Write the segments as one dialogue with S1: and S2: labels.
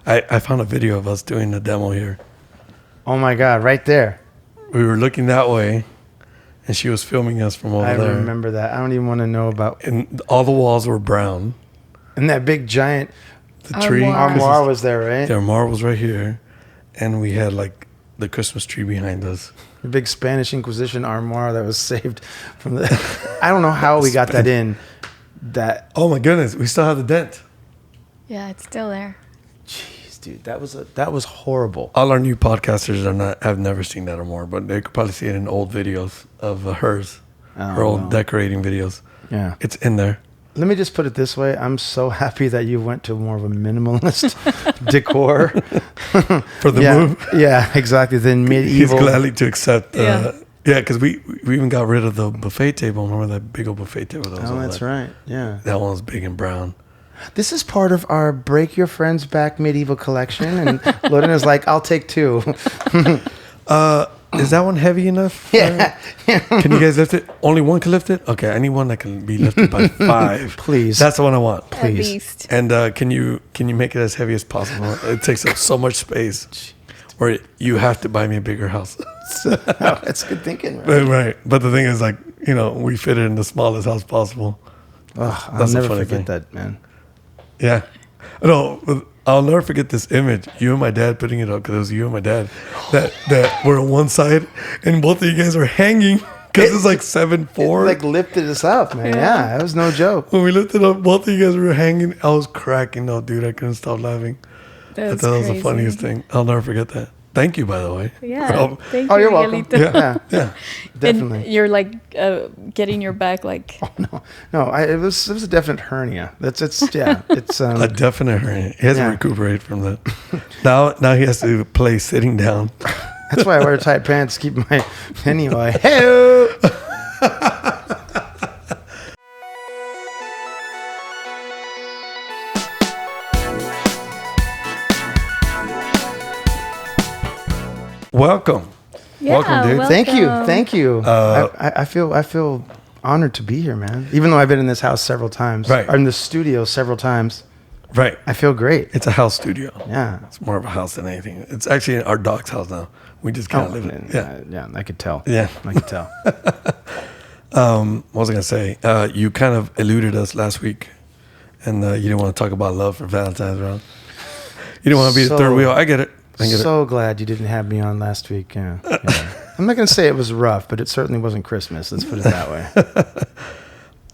S1: I found a video of us doing the demo here.
S2: Oh my God, right there.
S1: We were looking that way, and she was filming us from over there.
S2: I remember that. I don't even want to know about.
S1: And all the walls were brown.
S2: And that big giant
S1: tree.
S2: Armoire was there, right?
S1: The armoire was right here, and we had like the Christmas tree behind us.
S2: The big Spanish Inquisition armoire that was saved from the. I don't know how we got that in. That.
S1: Oh my goodness, we still have the dent.
S3: Yeah, it's still there.
S2: Jeez, dude, that was horrible.
S1: All our new podcasters have never seen that armoire, but they could probably see it in old videos of hers, her old decorating videos.
S2: Yeah,
S1: it's in there.
S2: Let me just put it this way. I'm so happy that you went to more of a minimalist decor.
S1: For the move?
S2: Yeah, exactly. Than medieval.
S1: He's gladly to accept. Yeah, because we even got rid of the buffet table. Remember that big old buffet table? That was
S2: that's right. Yeah.
S1: That one was big and brown.
S2: This is part of our Break Your Friends Back medieval collection. And Loden is like, I'll take 2.
S1: Is that one heavy enough?
S2: Yeah.
S1: Can you guys lift it? Only one can lift it? Okay, I need one that can be lifted by 5.
S2: Please.
S1: That's the one I want.
S2: Please.
S3: At least.
S1: And can you make it as heavy as possible? It takes up so much space. Or you have to buy me a bigger house.
S2: That's good thinking, right?
S1: Right. But the thing is, like, we fit it in the smallest house possible.
S2: I'll never forget that, man.
S1: Yeah. No, I'll never forget this image. You and my dad putting it up, because it was you and my dad that were on one side, and both of you guys were hanging because it's like 7'4".
S2: It like lifted us up, man. Yeah, that was no joke.
S1: When we lifted up, both of you guys were hanging. I was cracking up, dude. I couldn't stop laughing. I thought that was the funniest thing. I'll never forget that. Thank you, by the way.
S3: Yeah. Thank you,
S2: you're welcome.
S3: Miguelito.
S2: Yeah, definitely.
S3: And you're like getting your back like.
S2: Oh, no. It was a definite hernia. It's
S1: a definite hernia. He hasn't recuperated from that. Now he has to play sitting down.
S2: That's why I wear tight pants to keep my anyway. Hey.
S1: Welcome.
S3: Yeah,
S1: welcome, dude.
S2: Thank you. I feel honored to be here, man. Even though I've been in this house several times,
S1: right?
S2: Or in the studio several times,
S1: right?
S2: I feel great.
S1: It's a house studio.
S2: Yeah,
S1: it's more of a house than anything. It's actually our dog's house now. We just kind of live in it.
S2: Yeah. I could tell.
S1: Yeah,
S2: I could tell.
S1: What was I gonna say? You kind of eluded us last week, and you didn't want to talk about love for Valentine's round. You didn't want to be the third wheel. I get it.
S2: So glad you didn't have me on last week. Yeah. I'm not going to say it was rough, but it certainly wasn't Christmas. Let's put it that way.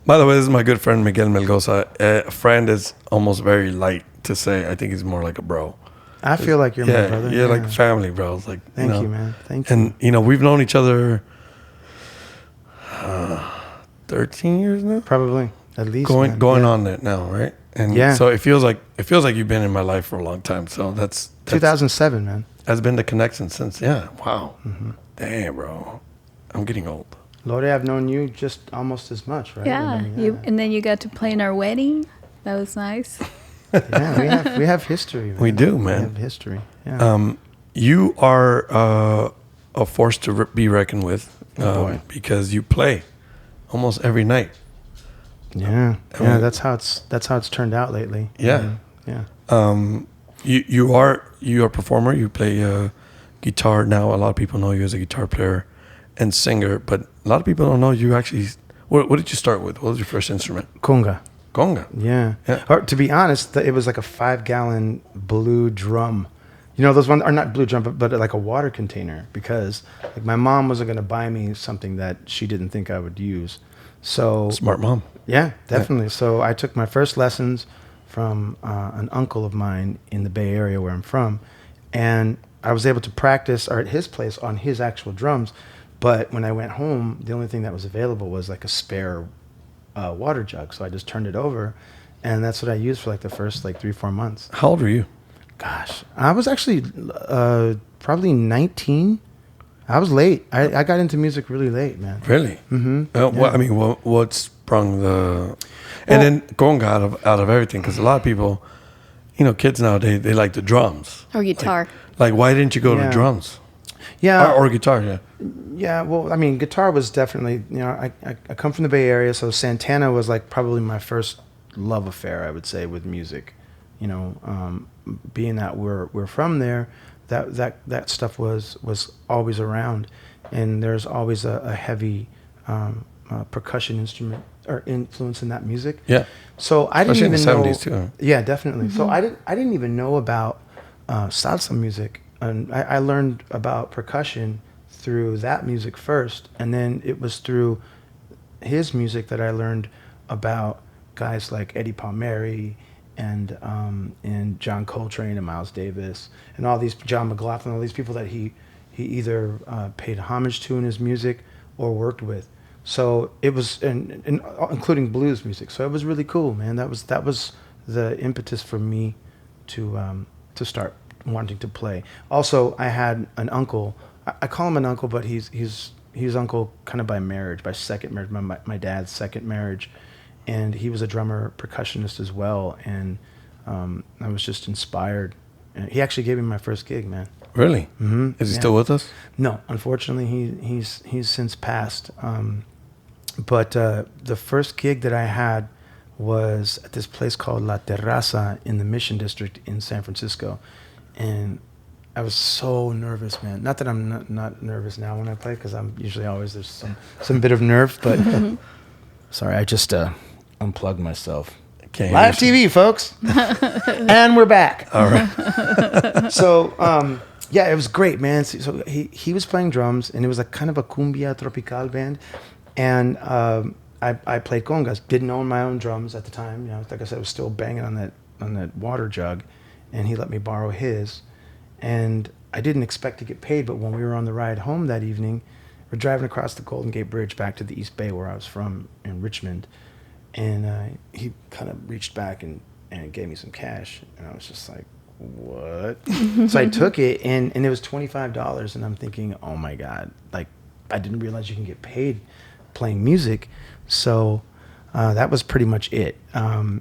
S1: By the way, this is my good friend, Miguel Melgoza. A friend is almost very light to say. I think he's more like a bro.
S2: I feel like you're my brother.
S1: You're like family, bro. It's like,
S2: Thank you, man. Thank you.
S1: And, we've known each other 13 years now?
S2: Probably. At least.
S1: Going on that now, right? And so it feels like you've been in my life for a long time. So that's
S2: 2007, man.
S1: Has been the connection since. Yeah. Wow. Mm-hmm. Damn, bro. I'm getting old.
S2: Lord, I've known you just almost as much, right?
S3: Yeah. And then you got to play in our wedding. That was nice.
S2: Yeah, we have history. Man.
S1: We do, man.
S2: We have history. Yeah.
S1: You are a force to be reckoned with because you play almost every night.
S2: Yeah, that's how it's turned out lately.
S1: Yeah,
S2: yeah.
S1: You are a performer. You play guitar now. A lot of people know you as a guitar player and singer, but a lot of people don't know you actually. What did you start with? What was your first instrument?
S2: Conga.
S1: Yeah.
S2: Or, to be honest, it was like a 5-gallon blue drum. Those ones are not blue drum, but like a water container, because like my mom wasn't going to buy me something that she didn't think I would use. So
S1: smart mom.
S2: Yeah, definitely. Yeah. So I took my first lessons from an uncle of mine in the Bay Area where I'm from, and I was able to practice at his place on his actual drums. But when I went home, the only thing that was available was like a spare water jug. So I just turned it over, and that's what I used for like the first 3-4 months.
S1: How old were you?
S2: Gosh, I was actually probably 19. I was late. I got into music really late, man.
S1: Really?
S2: Mm-hmm.
S1: What sprung the... And then conga out of everything, because a lot of people, kids nowadays, they like the drums.
S3: Or guitar.
S1: Like why didn't you go to drums?
S2: Yeah.
S1: Or guitar, yeah.
S2: Yeah, well, guitar was definitely, I come from the Bay Area, so Santana was like probably my first love affair, I would say, with music. you know, being that we're from there, that stuff was always around, and there's always a heavy percussion instrument or influence in that music.
S1: Yeah.
S2: So I didn't
S1: Especially
S2: even
S1: in the
S2: know.
S1: 70s too.
S2: Yeah, definitely. So I didn't even know about salsa music, and I learned about percussion through that music first, and then it was through his music that I learned about guys like Eddie Palmieri and John Coltrane and Miles Davis and all these, John McLaughlin, all these people that he either paid homage to in his music or worked with. So it was, and including blues music. So it was really cool, man. That was the impetus for me to start wanting to play. Also, I had an uncle. I call him an uncle, but he's uncle kind of by marriage, by second marriage, my dad's second marriage, and he was a drummer, percussionist as well. And I was just inspired. And he actually gave me my first gig, man.
S1: Really?
S2: Mm-hmm.
S1: Is he still with us?
S2: No, unfortunately, he's since passed. But the first gig that I had was at this place called La Terraza in the Mission District in San Francisco, and I was so nervous, man. Not that I'm not nervous now when I play, because I'm usually always, there's some bit of nerve, but sorry, I just unplugged myself. Live TV, folks. And we're back.
S1: All right.
S2: So yeah, it was great, man. So he was playing drums, and it was like kind of a cumbia tropical band. And I played congas. Didn't own my own drums at the time. You know, like I said, I was still banging on that water jug, and he let me borrow his. And I didn't expect to get paid, but when we were on the ride home that evening, we're driving across the Golden Gate Bridge back to the East Bay, where I was from in Richmond, and he kind of reached back and gave me some cash, and I was just like, what? So I took it, and it was $25, and I'm thinking, oh my God, like, I didn't realize you can get paid playing music. So that was pretty much it. I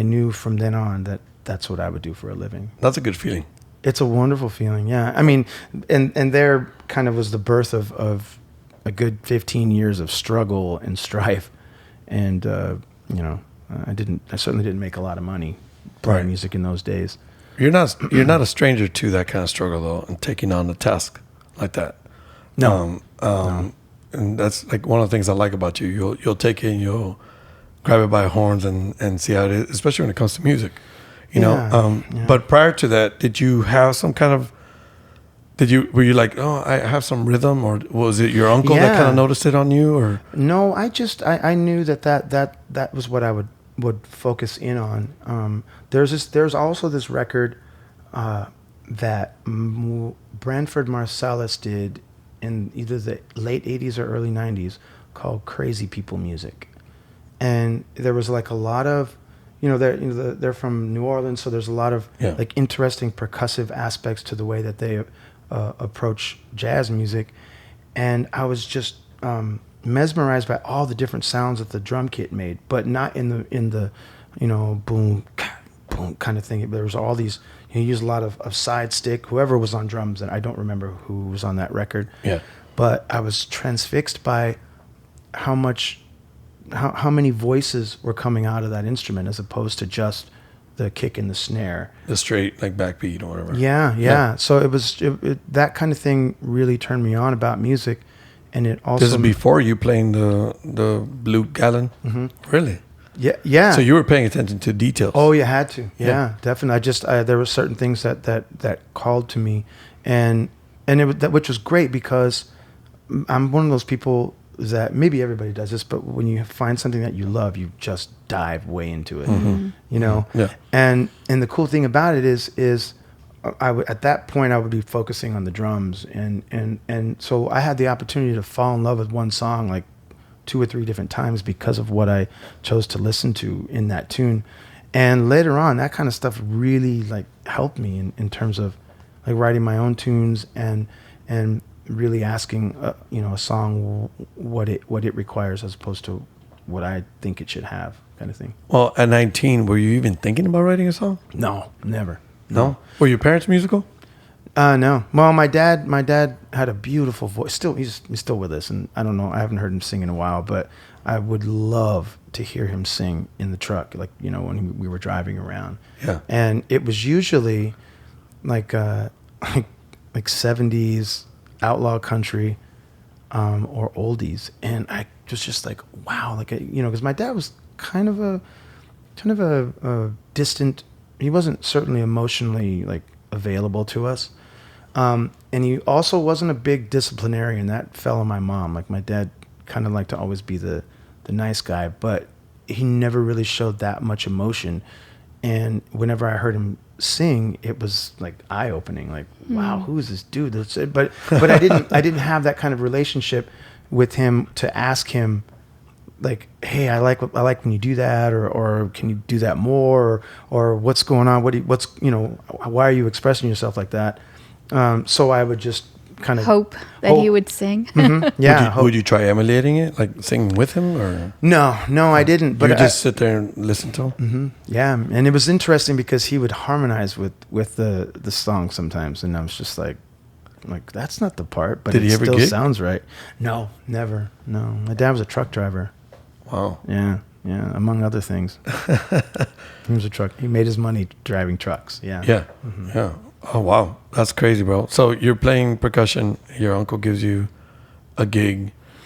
S2: knew from then on that that's what I would do for a living.
S1: That's a good feeling.
S2: It's a wonderful feeling, yeah. I mean, and there kind of was the birth of a good 15 years of struggle and strife. And, you know, I certainly didn't make a lot of money playing music in those days.
S1: You're not a stranger to that kind of struggle, though, and taking on a task like that.
S2: No.
S1: No. And that's like one of the things I like about you. You'll take it and you'll grab it by the horns and see how it is, especially when it comes to music. You know. But prior to that, did you have some kind of? Were you like, oh, I have some rhythm, or was it your uncle that kind of noticed it on you, or?
S2: No, I knew that was what I would focus in on. There's also this record that Branford Marsalis did in either the late 80s or early 90s called Crazy People Music. And there was like a lot of, they're from New Orleans, so there's a lot of like interesting percussive aspects to the way that they approach jazz music. And I was just mesmerized by all the different sounds that the drum kit made, but not in the boom, boom kind of thing. There was all these, he used a lot of side stick, whoever was on drums, and I don't remember who was on that record. Yeah. But I was transfixed by how many voices were coming out of that instrument as opposed to just the kick and the snare. The straight like backbeat or whatever. Yeah. So it was that kind of thing really turned me on about music, and it also. This is before you playing the blue gallon. Mm-hmm. Really. Yeah. So you were paying attention to details. Oh, you had to. Yeah, definitely. There were certain things that called to me, and which was great because I'm one of those people that maybe everybody does this, but when you find something that you love, you just dive way into it. Mm-hmm. Yeah. And the cool thing about it is at that point I would be focusing on the drums, and so I had the opportunity to fall in love with one song like 2 or 3 different times because of what I chose to listen to in that tune. And later on, that kind of stuff really like helped me in terms of like writing my own tunes and really asking a song what it requires as opposed to what I think it should have, kind of thing. Well, at 19, were you even thinking about writing a song? No, never. No? Were your parents musical? No. Well, my dad had a beautiful voice. Still, he's still with us, and I don't know. I haven't heard him sing in a while, but I would love to hear him sing in the truck, like when we were driving around.
S1: Yeah.
S2: And it was usually like 70s outlaw country, or oldies, and I was just like, wow, like because my dad was kind of a distant. He wasn't certainly emotionally like available to us. And he also wasn't a big disciplinarian. That fell on my mom. Like my dad kind of liked to always be the nice guy, but he never really showed that much emotion. And whenever I heard him sing, it was like eye opening. Like, wow, who is this dude? But I didn't have that kind of relationship with him to ask him, like, hey, I like when you do that, or can you do that more, or what's going on? Why are you expressing yourself like that? So I would just kind of
S3: hope that he would sing.
S2: Mm-hmm. Yeah.
S1: Would you try emulating it, like singing with him, or
S2: no, I didn't. But
S1: you just sit there and listen to him.
S2: Mm-hmm. Yeah, and it was interesting because he would harmonize with the song sometimes, and I was just like that's not the part, but it still sounds right. No, never. No, my dad was a truck driver.
S1: Wow.
S2: Yeah, among other things. He was a truck. He made his money driving trucks. Yeah.
S1: Yeah. Mm-hmm. Yeah. Oh, wow. That's crazy, bro. So you're playing percussion. Your uncle gives you a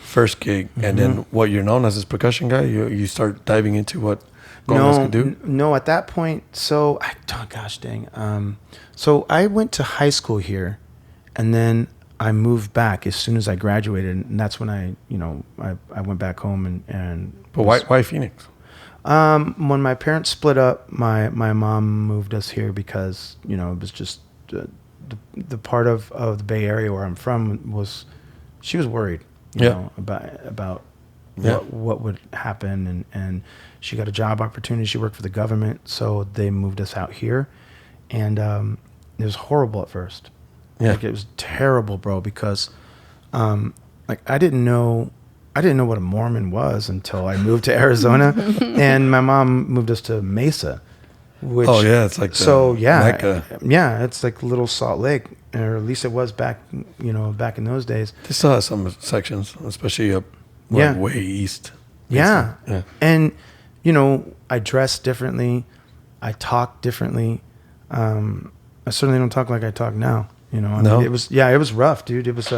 S1: first gig, and then what you're known as this percussion guy, you start diving into what Gomez could do?
S2: No, at that point, so I went to high school here, and then I moved back as soon as I graduated, and that's when I went back home and.
S1: But why Phoenix?
S2: When my parents split up, my mom moved us here because it was just the part of the Bay Area where I'm from she was worried, about what would happen, and she got a job opportunity. She worked for the government, so they moved us out here, and it was horrible at first. Yeah. Like it was terrible, bro, because I didn't know what a Mormon was until I moved to Arizona, and my mom moved us to Mesa. Which,
S1: it's like Mecca.
S2: Yeah, it's like Little Salt Lake, or at least it was back in those days.
S1: They still have some sections, especially up way east.
S2: Yeah. And I dress differently, I talk differently. I certainly don't talk like I talk now.
S1: No?
S2: It was rough, dude. It was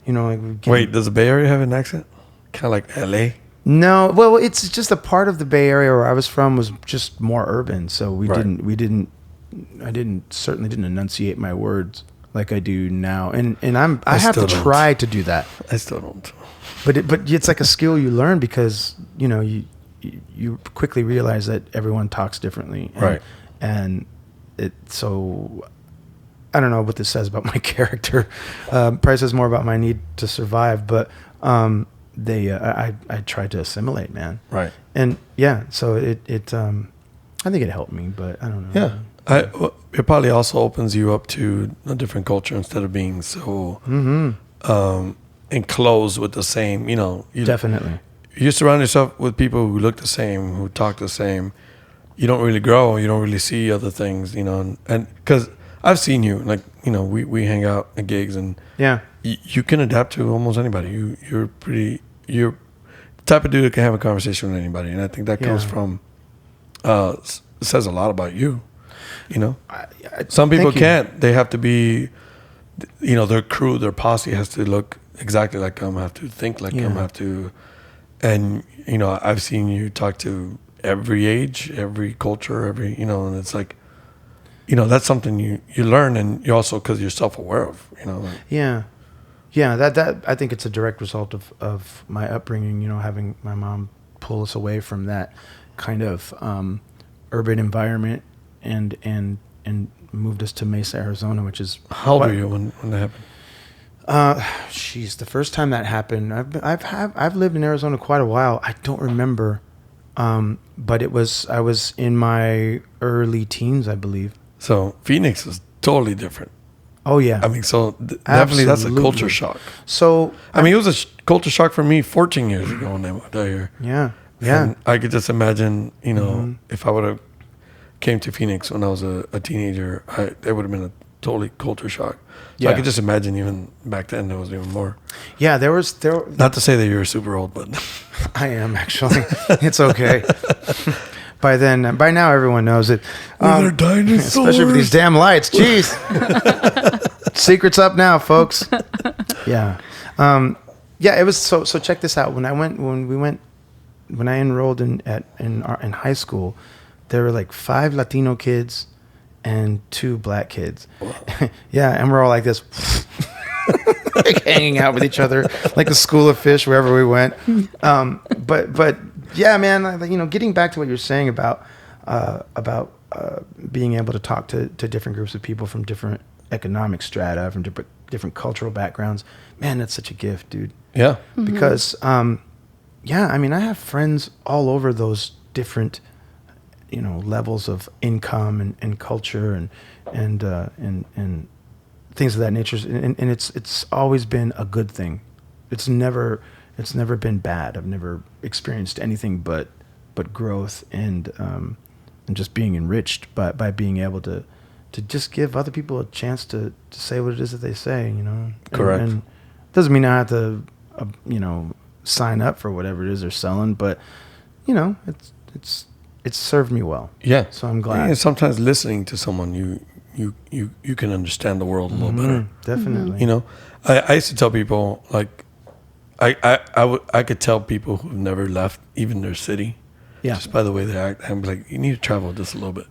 S1: Wait, does the Bay Area have an accent? Kind of like LA?
S2: No, well, it's just a part of the Bay Area where I was from was just more urban, so I certainly didn't enunciate my words like I do now, and I have to try to do that.
S1: I still don't.
S2: But it's like a skill you learn because you quickly realize that everyone talks differently,
S1: right?
S2: And so I don't know what this says about my character. Probably says more about my need to survive, but I tried to assimilate, man.
S1: Right.
S2: And so it I think it helped me, but I don't know.
S1: Yeah. It probably also opens you up to a different culture instead of being so enclosed with the same,
S2: Definitely.
S1: You surround yourself with people who look the same, who talk the same. You don't really grow. You don't really see other things, and because I've seen you, like, we hang out at gigs, and you can adapt to almost anybody. You're the type of dude that can have a conversation with anybody, and I think that comes from says a lot about you. Some people can't. They have to be, their crew, their posse has to look exactly like them, have to think like them, have to, and I've seen you talk to every age, every culture, and it's like, that's something you learn, and you also, because you're self-aware of,
S2: that I think it's a direct result of my upbringing, having my mom pull us away from that kind of urban environment and moved us to Mesa, Arizona, which is...
S1: How old were you when that happened?
S2: The first time that happened, I've lived in Arizona quite a while. I don't remember, but I was in my early teens, I believe.
S1: So Phoenix is totally different.
S2: Oh yeah.
S1: I mean, so definitely that's a culture shock.
S2: So
S1: I mean, it was a culture shock for me 14 years ago when I moved out here.
S2: Yeah.
S1: And I could just imagine, if I would have came to Phoenix when I was a teenager, it would have been a totally culture shock. So I could just imagine even back then there was even more.
S2: Yeah, there.
S1: Not to say that you're super old, but
S2: I am actually. It's okay. By now, everyone knows it.
S1: They're dinosaurs.
S2: Especially with these damn lights. Jeez. Secret's up now, folks. Yeah. Yeah, it was so check this out. When I enrolled in high school, there were like 5 Latino kids and 2 black kids. Yeah, and we're all like this like hanging out with each other like a school of fish wherever we went. But yeah, man, getting back to what you're saying about being able to talk to different groups of people from different economic strata, from different cultural backgrounds, man, that's such a gift, dude.
S1: Yeah.
S3: Mm-hmm.
S2: Because I have friends all over those different levels of income and culture and things of that nature, and it's always been a good thing. It's never been bad. I've never experienced anything but growth and just being enriched by being able to just give other people a chance to say what it is that they say,
S1: Correct.
S2: And it doesn't mean I have to sign up for whatever it is they're selling, but it's served me well.
S1: Yeah.
S2: So I'm glad.
S1: And sometimes listening to someone, you can understand the world a little better.
S2: Definitely.
S1: I used to tell people, like, I could tell people who've never left even their city, just by the way they act. I'm like, you need to travel just a little bit,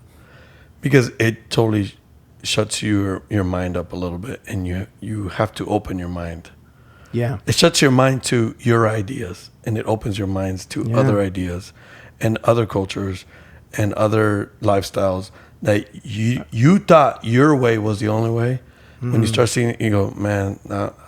S1: because it totally shuts your mind up a little bit, and you have to open your mind.
S2: Yeah.
S1: It shuts your mind to your ideas, and it opens your minds to other ideas and other cultures and other lifestyles that you thought your way was the only way. When you start seeing it, you go, man,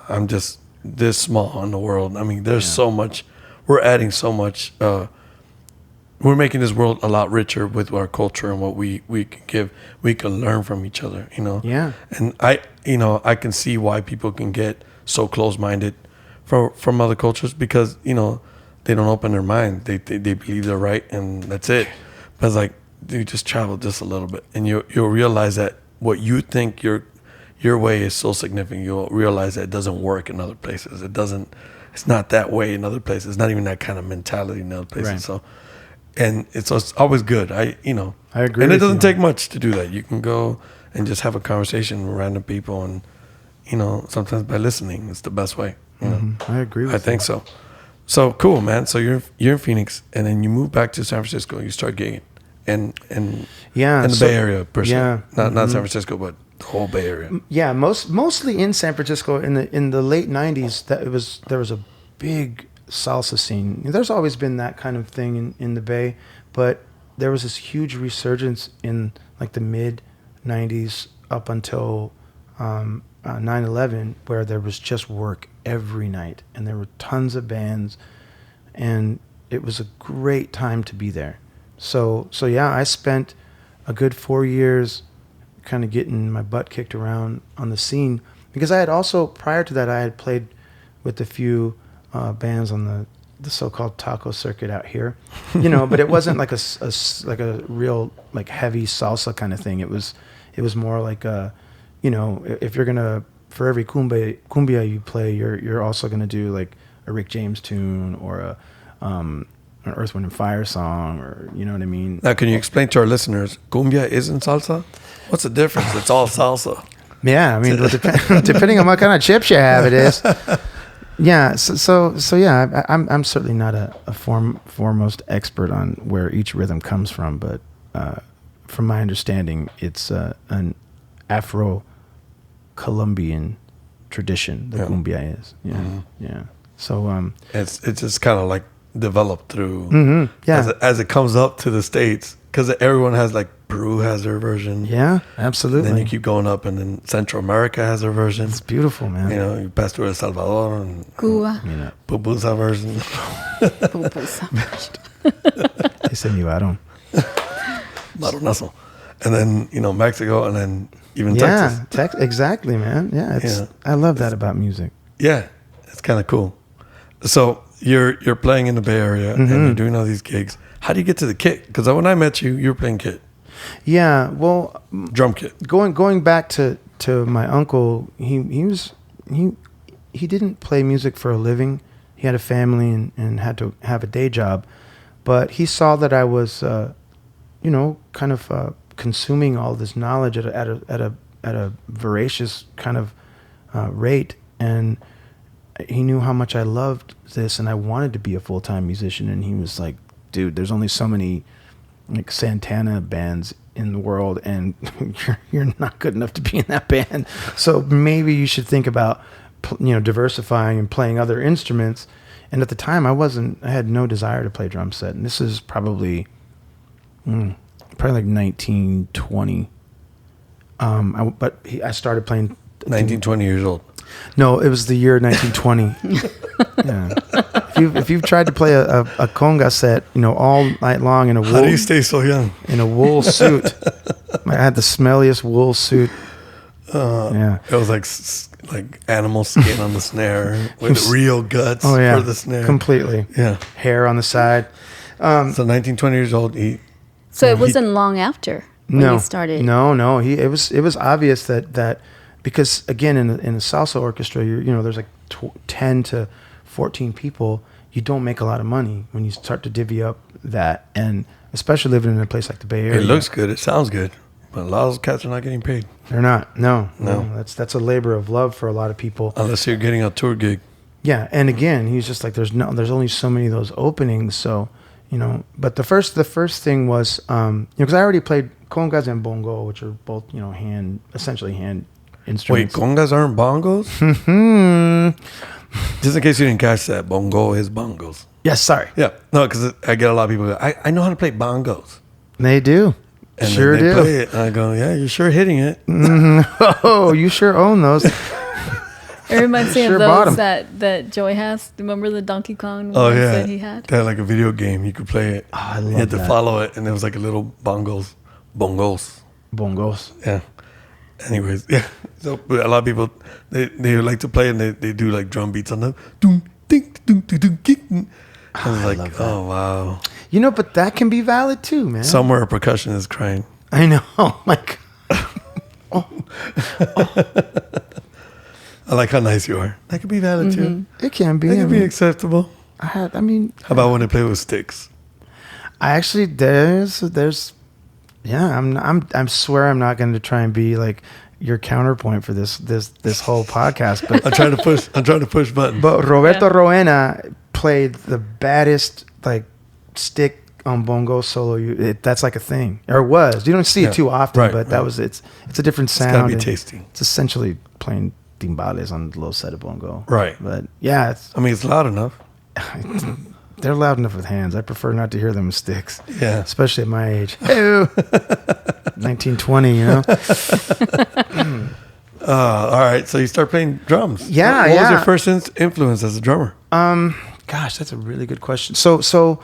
S1: I'm just this small in the world. I mean, there's so much. We're adding so much. We're making this world a lot richer with our culture and what we can give. We can learn from each other,
S2: Yeah.
S1: And I can see why people can get so close-minded from other cultures, because they don't open their mind. They believe they're right, and that's it. But it's like, you just travel just a little bit, and you'll realize that what you think your way is so significant. You'll realize that it doesn't work in other places. It's not that way in other places. It's not even that kind of mentality in other places. Right. So, and it's always good. I agree. And it doesn't take much to do that. You can go and just have a conversation with random people, and sometimes by listening, it's the best way.
S2: I agree with you.
S1: I think so. So cool, man. So you're in Phoenix, and then you move back to San Francisco. You start gigging, and in the Bay Area per se.
S2: Yeah.
S1: Not San Francisco, but the whole Bay Area.
S2: Yeah, mostly in San Francisco in the late '90s. There was a big salsa scene. There's always been that kind of thing in the Bay, but there was this huge resurgence in like the mid '90s up until 9/11, where there was just work every night, and there were tons of bands, and it was a great time to be there. So yeah, I spent a good 4 years kind of getting my butt kicked around on the scene, because I had also, prior to that, I had played with a few bands on the so-called taco circuit out here, but it wasn't like a real like heavy salsa kind of thing. It was more like if you're gonna, for every cumbia you play, you're also gonna do like a Rick James tune or an Earth, Wind and Fire song, or you know what I mean.
S1: Now, can you explain to our listeners, cumbia isn't salsa? What's the difference? It's all salsa.
S2: Yeah, I mean, depending on what kind of chips you have, it is. Yeah, so yeah, I'm certainly not a foremost expert on where each rhythm comes from, but from my understanding, it's an Afro-Colombian tradition. The cumbia is, yeah. So
S1: it's just kind of like developed through as it comes up to the States, because everyone has, like, Peru has their version.
S2: Yeah, absolutely.
S1: And then you keep going up, and then Central America has their version.
S2: It's beautiful, man.
S1: You pass through El Salvador and
S3: Cuba.
S1: Pupusa version.
S3: Pupusa version.
S2: Diseñaron.
S1: Maronazo. And then, Mexico, and then even Texas.
S2: Yeah, exactly, man. Yeah, I love that about music.
S1: Yeah, it's kind of cool. So you're playing in the Bay Area, and you're doing all these gigs. How do you get to the kit? Because when I met you, you were playing kit.
S2: Yeah, well,
S1: drum kit.
S2: Going back to to my uncle, he didn't play music for a living. He had a family and had to have a day job, but he saw that I was, kind of consuming all this knowledge at a voracious kind of rate, and he knew how much I loved this, and I wanted to be a full-time musician. And he was like, "Dude, there's only so many like Santana bands in the world, and you're not good enough to be in that band. So maybe you should think about, diversifying and playing other instruments." And at the time, I had no desire to play drum set. And this is probably like 1920. I started playing
S1: 1920 years old.
S2: No, it was the year 1920. Yeah. If you've tried to play a conga set, all night long in a wool,
S1: how do you stay so young?
S2: In a wool suit. I had the smelliest wool suit.
S1: Yeah, it was like animal skin on the snare with real guts for the snare.
S2: Completely.
S1: Yeah,
S2: hair on the side.
S1: So 1920 years old.
S3: So it wasn't long after when you started.
S2: No. It was obvious that because again in a salsa orchestra, there's like 10 to 14 people. You don't make a lot of money when you start to divvy up that, and especially living in a place like the Bay Area.
S1: It looks good. It sounds good. But a lot of those cats are not getting paid.
S2: They're not. No. That's a labor of love for a lot of people.
S1: Unless you're getting a tour gig.
S2: Yeah, and again, he's just like, there's only so many of those openings. So, But the first thing was, because I already played congas and bongo, which are both, essentially hand instruments.
S1: Wait, congas aren't bongos? Just in case you didn't catch that, bongo is bongos.
S2: Yes, sorry.
S1: Yeah, no, because I get a lot of people. I know how to play bongos.
S2: They do.
S1: And
S2: sure
S1: they
S2: do.
S1: Play it, and I go, yeah, you're sure hitting it.
S2: Oh, you sure own those.
S3: It reminds me of those that Joy has. Remember the Donkey Kong ones that he had?
S1: They had like a video game. You could play it.
S2: Oh, I love
S1: You had to follow it, and there was like a little bongos. Yeah. Anyways, yeah. So but a lot of people, they like to play, and they do like drum beats on the doom, ding, doom, doom, doom, ding. I was like, oh, wow.
S2: But that can be valid too, man.
S1: Somewhere a percussion is crying.
S2: I know. Oh, my God.
S1: I like how nice you are. That could be valid too.
S2: It can be.
S1: That could be acceptable.
S2: How
S1: about when they play with sticks?
S2: I actually, I swear I'm not going to try and be like your counterpoint for this whole podcast. But
S1: I'm trying to push buttons.
S2: But Roberto Roena played the baddest like stick on bongo solo. That's like a thing, or it was. You don't see it too often, but that was it's a different sound.
S1: It's gotta be tasty.
S2: It's essentially playing timbales on a little set of bongo.
S1: Right.
S2: But yeah,
S1: it's loud enough.
S2: They're loud enough with hands. I prefer not to hear them with sticks.
S1: Yeah.
S2: Especially at my age. 1920,
S1: All right. So you start playing drums.
S2: Yeah.
S1: What was your first influence as a drummer?
S2: Gosh, that's a really good question. So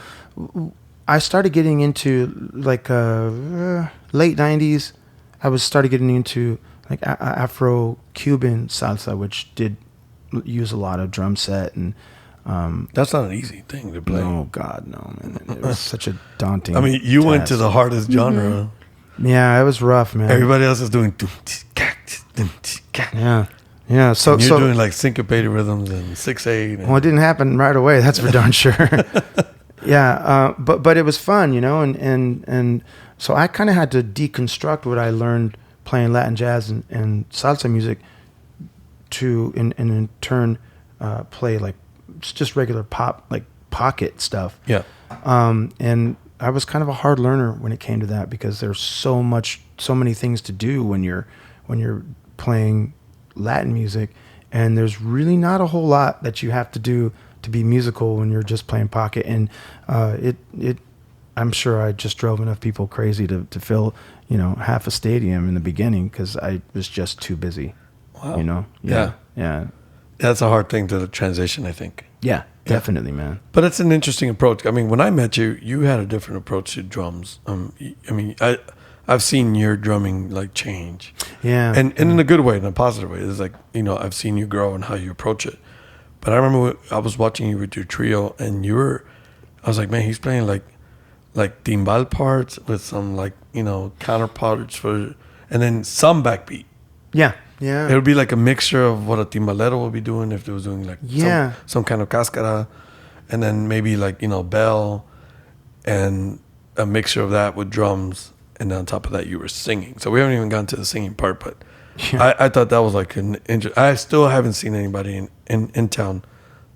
S2: I started getting into like late 90s. I started getting into like Afro-Cuban salsa, which did use a lot of drum set and.
S1: That's not an easy thing to play.
S2: No, God, no, man. It was such a daunting.
S1: You went to the hardest genre.
S2: Yeah, it was rough, man.
S1: Everybody else is doing.
S2: Yeah. So
S1: you're doing like syncopated rhythms and 6/8.
S2: Well, it didn't happen right away. That's for darn sure. Yeah, but it was fun, and so I kind of had to deconstruct what I learned playing Latin jazz and salsa music to, in turn, play like just regular pop, like pocket stuff.
S1: Yeah.
S2: And I was kind of a hard learner when it came to that because there's so many things to do when you're playing Latin music, and there's really not a whole lot that you have to do to be musical when you're just playing pocket. And I'm sure I just drove enough people crazy to fill half a stadium in the beginning because I was just too busy.
S1: Wow.
S2: Yeah.
S1: That's a hard thing to transition, I think.
S2: Yeah, definitely, man.
S1: But it's an interesting approach. When I met you, you had a different approach to drums. I've seen your drumming like change.
S2: Yeah.
S1: And in a good way, in a positive way. It's like, I've seen you grow and how you approach it. But I remember I was watching you with your trio, and I was like, man, he's playing like timbal parts with some like, counter parts and then some backbeat.
S2: Yeah. Yeah.
S1: It would be like a mixture of what a timbalero would be doing if it was doing like some kind of cascara, and then maybe like, bell, and a mixture of that with drums, and then on top of that you were singing. So we haven't even gotten to the singing part, but I thought that was like I still haven't seen anybody in town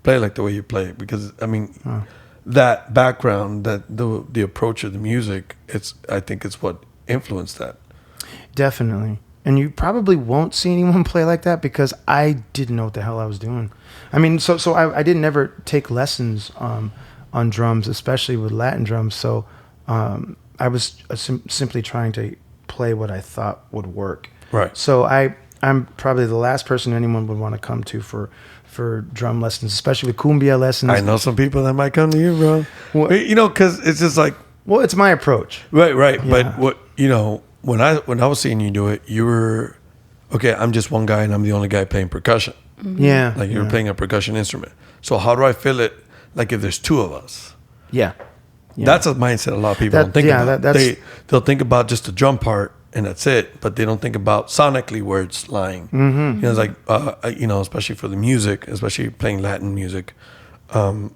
S1: play like the way you play it, because I mean that background, that the approach of the music, I think it's what influenced that.
S2: Definitely. And you probably won't see anyone play like that, because I didn't know what the hell I was doing. I mean, so I didn't ever take lessons on drums, especially with Latin drums. So I was simply trying to play what I thought would work.
S1: Right.
S2: So I'm probably the last person anyone would want to come to for drum lessons, especially with cumbia lessons.
S1: I know some people that might come to you, bro. Well, because it's just like...
S2: Well, it's my approach.
S1: Right. Yeah. But what, when I was seeing you do it, you were, okay, I'm just one guy and I'm the only guy playing percussion.
S2: Mm-hmm. Yeah.
S1: Like you're playing a percussion instrument. So how do I feel it like if there's two of us?
S2: Yeah.
S1: That's a mindset a lot of people don't think about. They'll think about just the drum part and that's it, but they don't think about sonically where it's lying.
S2: Mm-hmm.
S1: It's like, especially for the music, especially playing Latin music, where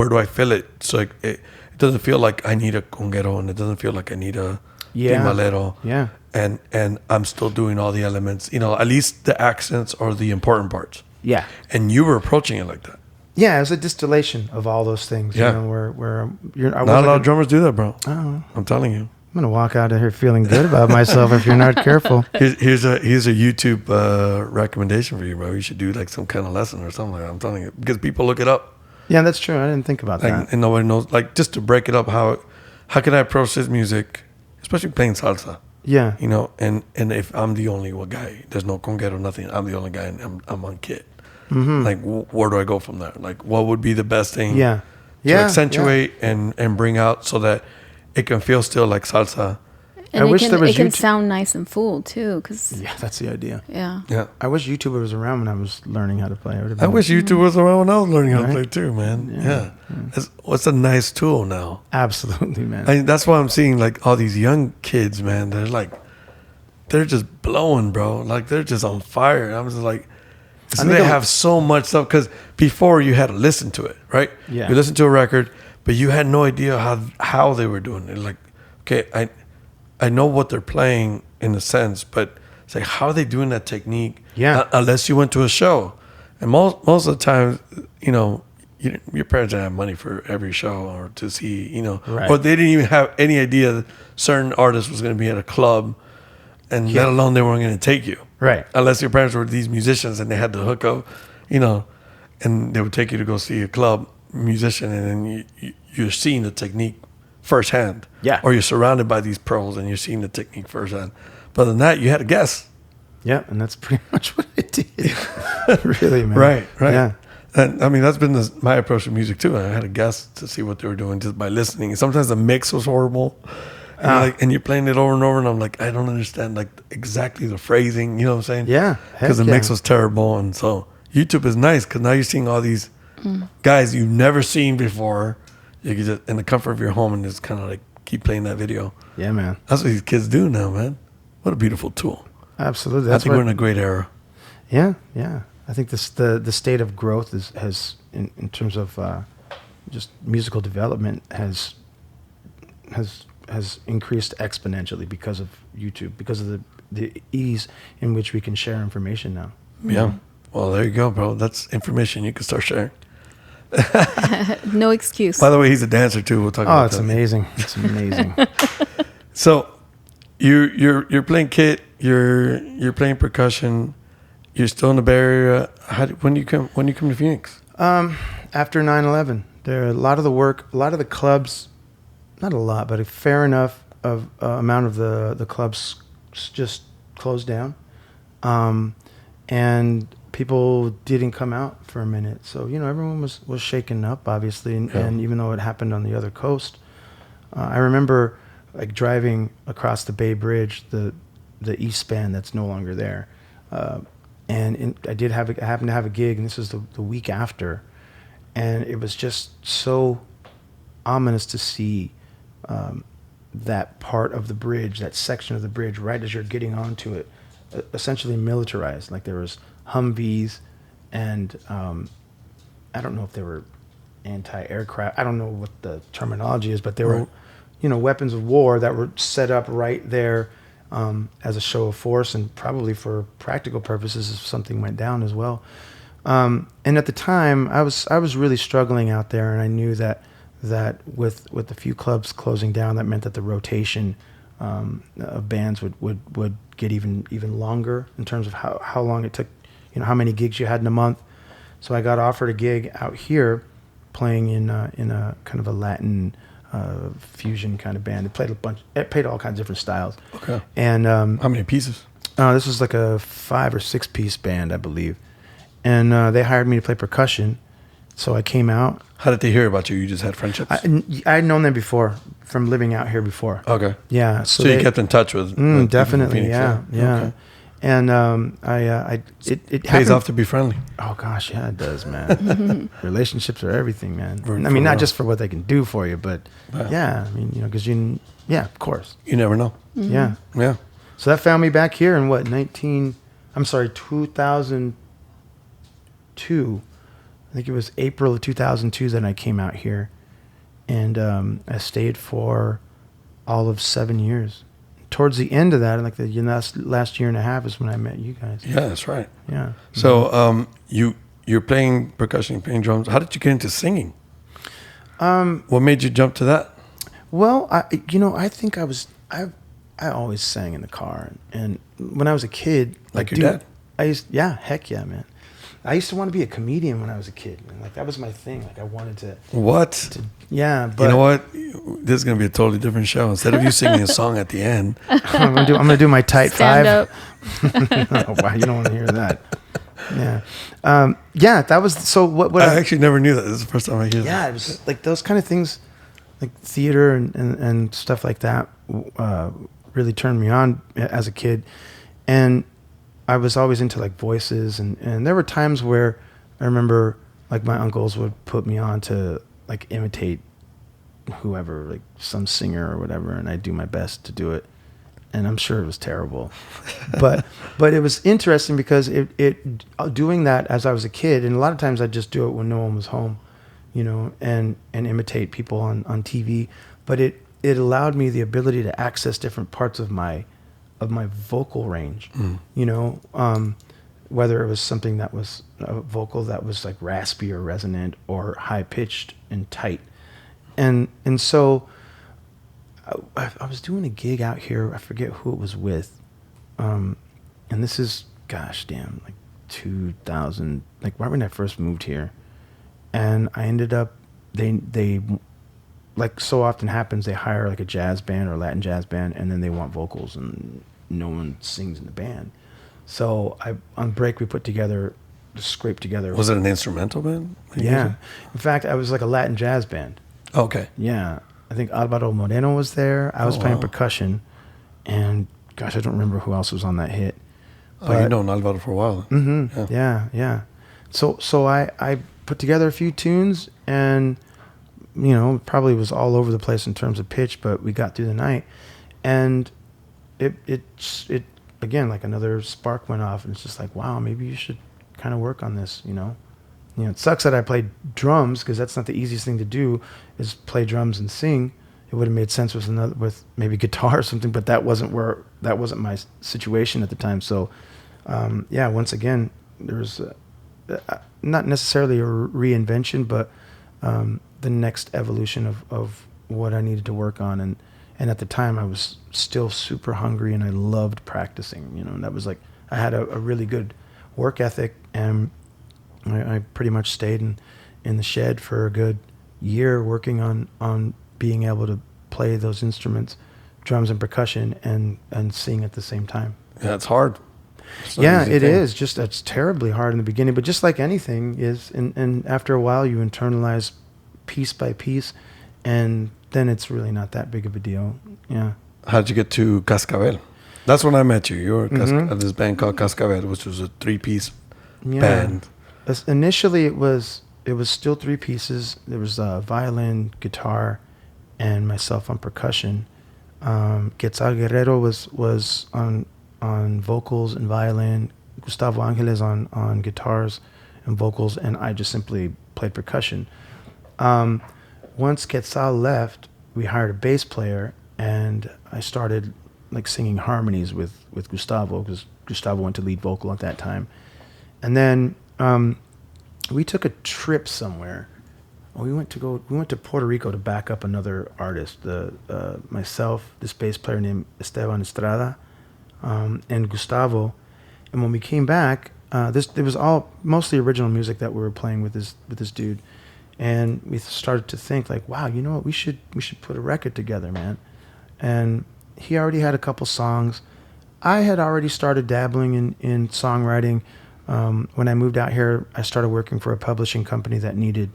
S1: do I feel it? So it doesn't feel like I need a conguero, and it doesn't feel like I need a timbalero.
S2: Yeah.
S1: And I'm still doing all the elements, at least the accents or the important parts.
S2: Yeah.
S1: And you were approaching it like that.
S2: Yeah, it was a distillation of all those things.
S1: Yeah.
S2: Where
S1: not a lot of drummers do that, bro.
S2: Oh.
S1: I'm telling you.
S2: I'm gonna walk out of here feeling good about myself if you're not careful.
S1: Here's a YouTube recommendation for you, bro. You should do like some kind of lesson or something like that. I'm telling you, because people look it up.
S2: Yeah, that's true. I didn't think about that.
S1: And nobody knows. Like, just to break it up, how can I approach this music, especially playing salsa?
S2: Yeah.
S1: And if I'm the only one guy, there's no conguero, nothing. I'm the only guy, and I'm on kit.
S2: Mm-hmm.
S1: Like, where do I go from there? Like, what would be the best thing?
S2: Yeah.
S1: To accentuate and bring out so that it can feel still like salsa.
S3: And it can sound nice and full too, because
S2: that's the idea.
S3: Yeah.
S2: I wish YouTube was around when I was learning how to play.
S1: I wish YouTube was around when I was learning how to play too, man. Yeah. It's a nice tool now.
S2: Absolutely, man.
S1: That's why I'm seeing like all these young kids, man. They're just blowing, bro. Like they're just on fire. I'm just like, they have so much stuff, because before you had to listen to it, right?
S2: Yeah.
S1: You listen to a record, but you had no idea how they were doing it. Like, okay, I know what they're playing in a sense, but it's like, how are they doing that technique?
S2: Yeah.
S1: Unless you went to a show. And most of the time, your parents didn't have money for every show or to see,
S2: right.
S1: Or they didn't even have any idea that certain artist was going to be at a club, and let alone they weren't going to take you.
S2: Right.
S1: Unless your parents were these musicians and they had the hook up, and they would take you to go see a club musician, and then you're seeing the technique firsthand.
S2: Yeah.
S1: Or you're surrounded by these pros and you're seeing the technique firsthand. But other than that, you had to guess.
S2: Yeah, and that's pretty much what I did. Really, man.
S1: Right.
S2: Yeah.
S1: And I mean, that's been my approach to music too. I had to guess to see what they were doing just by listening. And sometimes the mix was horrible. And you're playing it over and over, and I'm like, I don't understand like exactly the phrasing. You know what I'm saying?
S2: Yeah.
S1: Because the mix was terrible. And so YouTube is nice, because now you're seeing all these guys you've never seen before. You can just in the comfort of your home and just kind of like keep playing that video.
S2: Yeah, man.
S1: That's what these kids do now, man. What a beautiful tool.
S2: Absolutely.
S1: I think we're in a great era.
S2: Yeah. I think the state of growth has in terms of just musical development has increased exponentially because of YouTube, because of the ease in which we can share information now.
S1: Yeah. Well, there you go, bro. That's information you can start sharing.
S3: No excuse.
S1: By the way, he's a dancer too. We'll talk about that.
S2: Oh, it's amazing. It's amazing.
S1: So you're playing kit, you're playing percussion, you're still in the Bay Area. When do you come to Phoenix?
S2: After 9/11, there are a lot of the clubs, not a lot, but a fair enough of amount of the clubs just closed down. And people didn't come out for a minute. So, everyone was shaken up, obviously. And even though it happened on the other coast, I remember like driving across the Bay Bridge, the East Span that's no longer there. And I happened to have a gig, and this was the week after. And it was just so ominous to see that part of the bridge, that section of the bridge, right as you're getting onto it, essentially militarized. Like there was Humvees, and I don't know if they were anti-aircraft. I don't know what the terminology is, but they were, weapons of war that were set up right there as a show of force, and probably for practical purposes if something went down as well. And at the time, I was really struggling out there, and I knew that with a few clubs closing down, that meant that the rotation of bands would get even longer in terms of how long it took, how many gigs you had in a month. So I got offered a gig out here, playing in a kind of a Latin fusion kind of band. It played all kinds of different styles.
S1: Okay.
S2: And
S1: how many pieces?
S2: This was like a 5 or 6 piece band, I believe. And they hired me to play percussion. So I came out.
S1: How did they hear about you? You just had friendships?
S2: I had known them before, from living out here before.
S1: Okay.
S2: Yeah.
S1: So you kept in touch with
S2: definitely,
S1: Phoenix,
S2: yeah.
S1: Okay.
S2: And it
S1: pays
S2: happened.
S1: off to be friendly.
S2: Oh gosh, yeah, it does, man. Relationships are everything, man.
S1: For
S2: I mean, not
S1: real.
S2: just for what they can do for you, but yeah, I mean, because of course.
S1: You never know.
S3: Mm-hmm.
S2: Yeah.
S1: Yeah.
S2: So that found me back here in 2002. I think it was April of 2002 that I came out here, and I stayed for all of 7 years. Towards the end of that, like the last year and a half, is when I met you guys.
S1: Yeah, that's right.
S2: Yeah.
S1: So you're playing percussion, playing drums. How did you get into singing? What made you jump to that?
S2: Well, I think I always sang in the car, and when I was a kid,
S1: like your dad?
S2: Heck yeah, man. I used to want to be a comedian when I was a kid, and like that was my thing. Like I wanted to.
S1: What?
S2: Yeah, but
S1: you know what? This is gonna be a totally different show. Instead of you singing a song at the end,
S2: I'm gonna do my tight
S3: Stand
S2: five.
S3: up.
S2: Oh, wow, you don't want to hear that. Yeah, that was so. What
S1: I actually never knew that. This is the first time I hear that.
S2: Yeah, it was like those kind of things, like theater and stuff like that, really turned me on as a kid, and I was always into like voices, and there were times where I remember like my uncles would put me on to like imitate whoever, like some singer or whatever, and I'd do my best to do it, and I'm sure it was terrible, but it was interesting because it doing that as I was a kid, and a lot of times I'd just do it when no one was home, and imitate people on TV, but it allowed me the ability to access different parts of my vocal range, whether it was something that was a vocal that was like raspy or resonant or high pitched and tight. And so I was doing a gig out here. I forget who it was with. And this is, gosh damn, like 2000, like right when I first moved here. And I ended up, they like so often happens, they hire like a jazz band or Latin jazz band, and then they want vocals, and no one sings in the band. So on break, we scraped together.
S1: Was it an instrumental band?
S2: Yeah. In fact, I was like a Latin jazz band.
S1: Okay.
S2: Yeah. I think Alvaro Moreno was there. I was playing percussion, and gosh, I don't remember who else was on that hit.
S1: But you known Alvaro for a while.
S2: Mm-hmm. Yeah. So I put together a few tunes, and probably was all over the place in terms of pitch, but we got through the night, and it again, like another spark went off, and it's just like, wow, maybe you should kind of work on this. It sucks that I played drums, because that's not the easiest thing to do, is play drums and sing. It would have made sense with maybe guitar or something, but that wasn't my situation at the time. So once again, there was not necessarily a reinvention, but the next evolution of what I needed to work on. And at the time I was still super hungry, and I loved practicing, and that was like, I had a really good work ethic, and I pretty much stayed in the shed for a good year working on being able to play those instruments, drums and percussion, and sing at the same time.
S1: Yeah, it's hard.
S2: It is. It's terribly hard in the beginning, but just like anything is, and after a while you internalize piece by piece, and then it's really not that big of a deal. Yeah.
S1: How did you get to Cascabel? That's when I met you. You were at this band called Cascabel, which was a 3-piece band.
S2: Initially, it was still 3 pieces. There was violin, guitar, and myself on percussion. Quetzal Guerrero was on on vocals and violin, Gustavo Angeles on guitars and vocals, and I just simply played percussion. Once Quetzal left, we hired a bass player, and I started like singing harmonies with Gustavo, because Gustavo went to lead vocal at that time. And then we took a trip somewhere. We went to Puerto Rico to back up another artist. Myself, this bass player named Esteban Estrada, and Gustavo. And when we came back, it was all mostly original music that we were playing with this dude. And we started to think like, wow, you know what? We should put a record together, man. And he already had a couple songs. I had already started dabbling in songwriting. When I moved out here, I started working for a publishing company that needed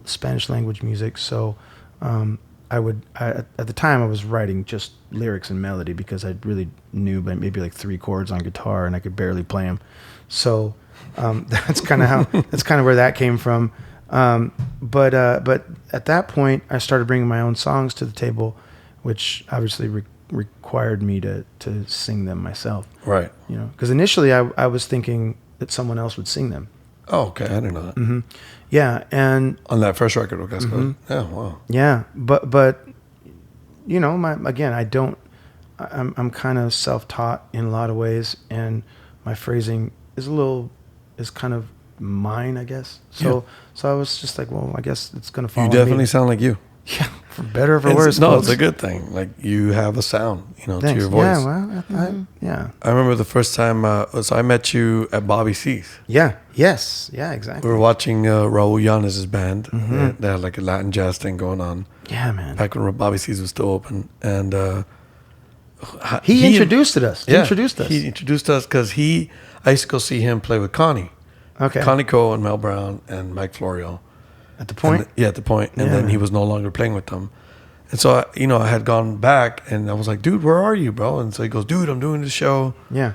S2: Spanish language music. So at the time I was writing just lyrics and melody, because I really knew maybe like 3 chords on guitar and I could barely play them. So that's kind of where that came from. But at that point, I started bringing my own songs to the table, which obviously required me to sing them myself.
S1: Right.
S2: You know, because initially I was thinking that someone else would sing them.
S1: Oh, okay. I didn't know that.
S2: Mm-hmm. Yeah, and
S1: on that first record, okay, that's good. Yeah, wow.
S2: Yeah, but you know, I'm kind of self-taught in a lot of ways, and my phrasing is kind of mine, I guess. So I was just like, well, I guess it's gonna follow.
S1: You definitely sound like you.
S2: Yeah, for better or for worse.
S1: No, it's a good thing. Like, you have a sound, to your voice.
S2: Yeah, well, yeah.
S1: I remember the first time I met you at Bobby C's.
S2: Yeah. Yes. Yeah. Exactly.
S1: We were watching Raul Llanes' band. Mm-hmm. They had like a Latin jazz thing going on.
S2: Yeah, man.
S1: Back when Bobby C's was still open, and
S2: he introduced us.
S1: He introduced us because I used to go see him play with Connie.
S2: Okay.
S1: Connie Cole and Mel Brown and Mike Florio.
S2: At the Point?
S1: At the Point. And then he was no longer playing with them. And so, I had gone back, and I was like, dude, where are you, bro? And so he goes, dude, I'm doing this show.
S2: Yeah.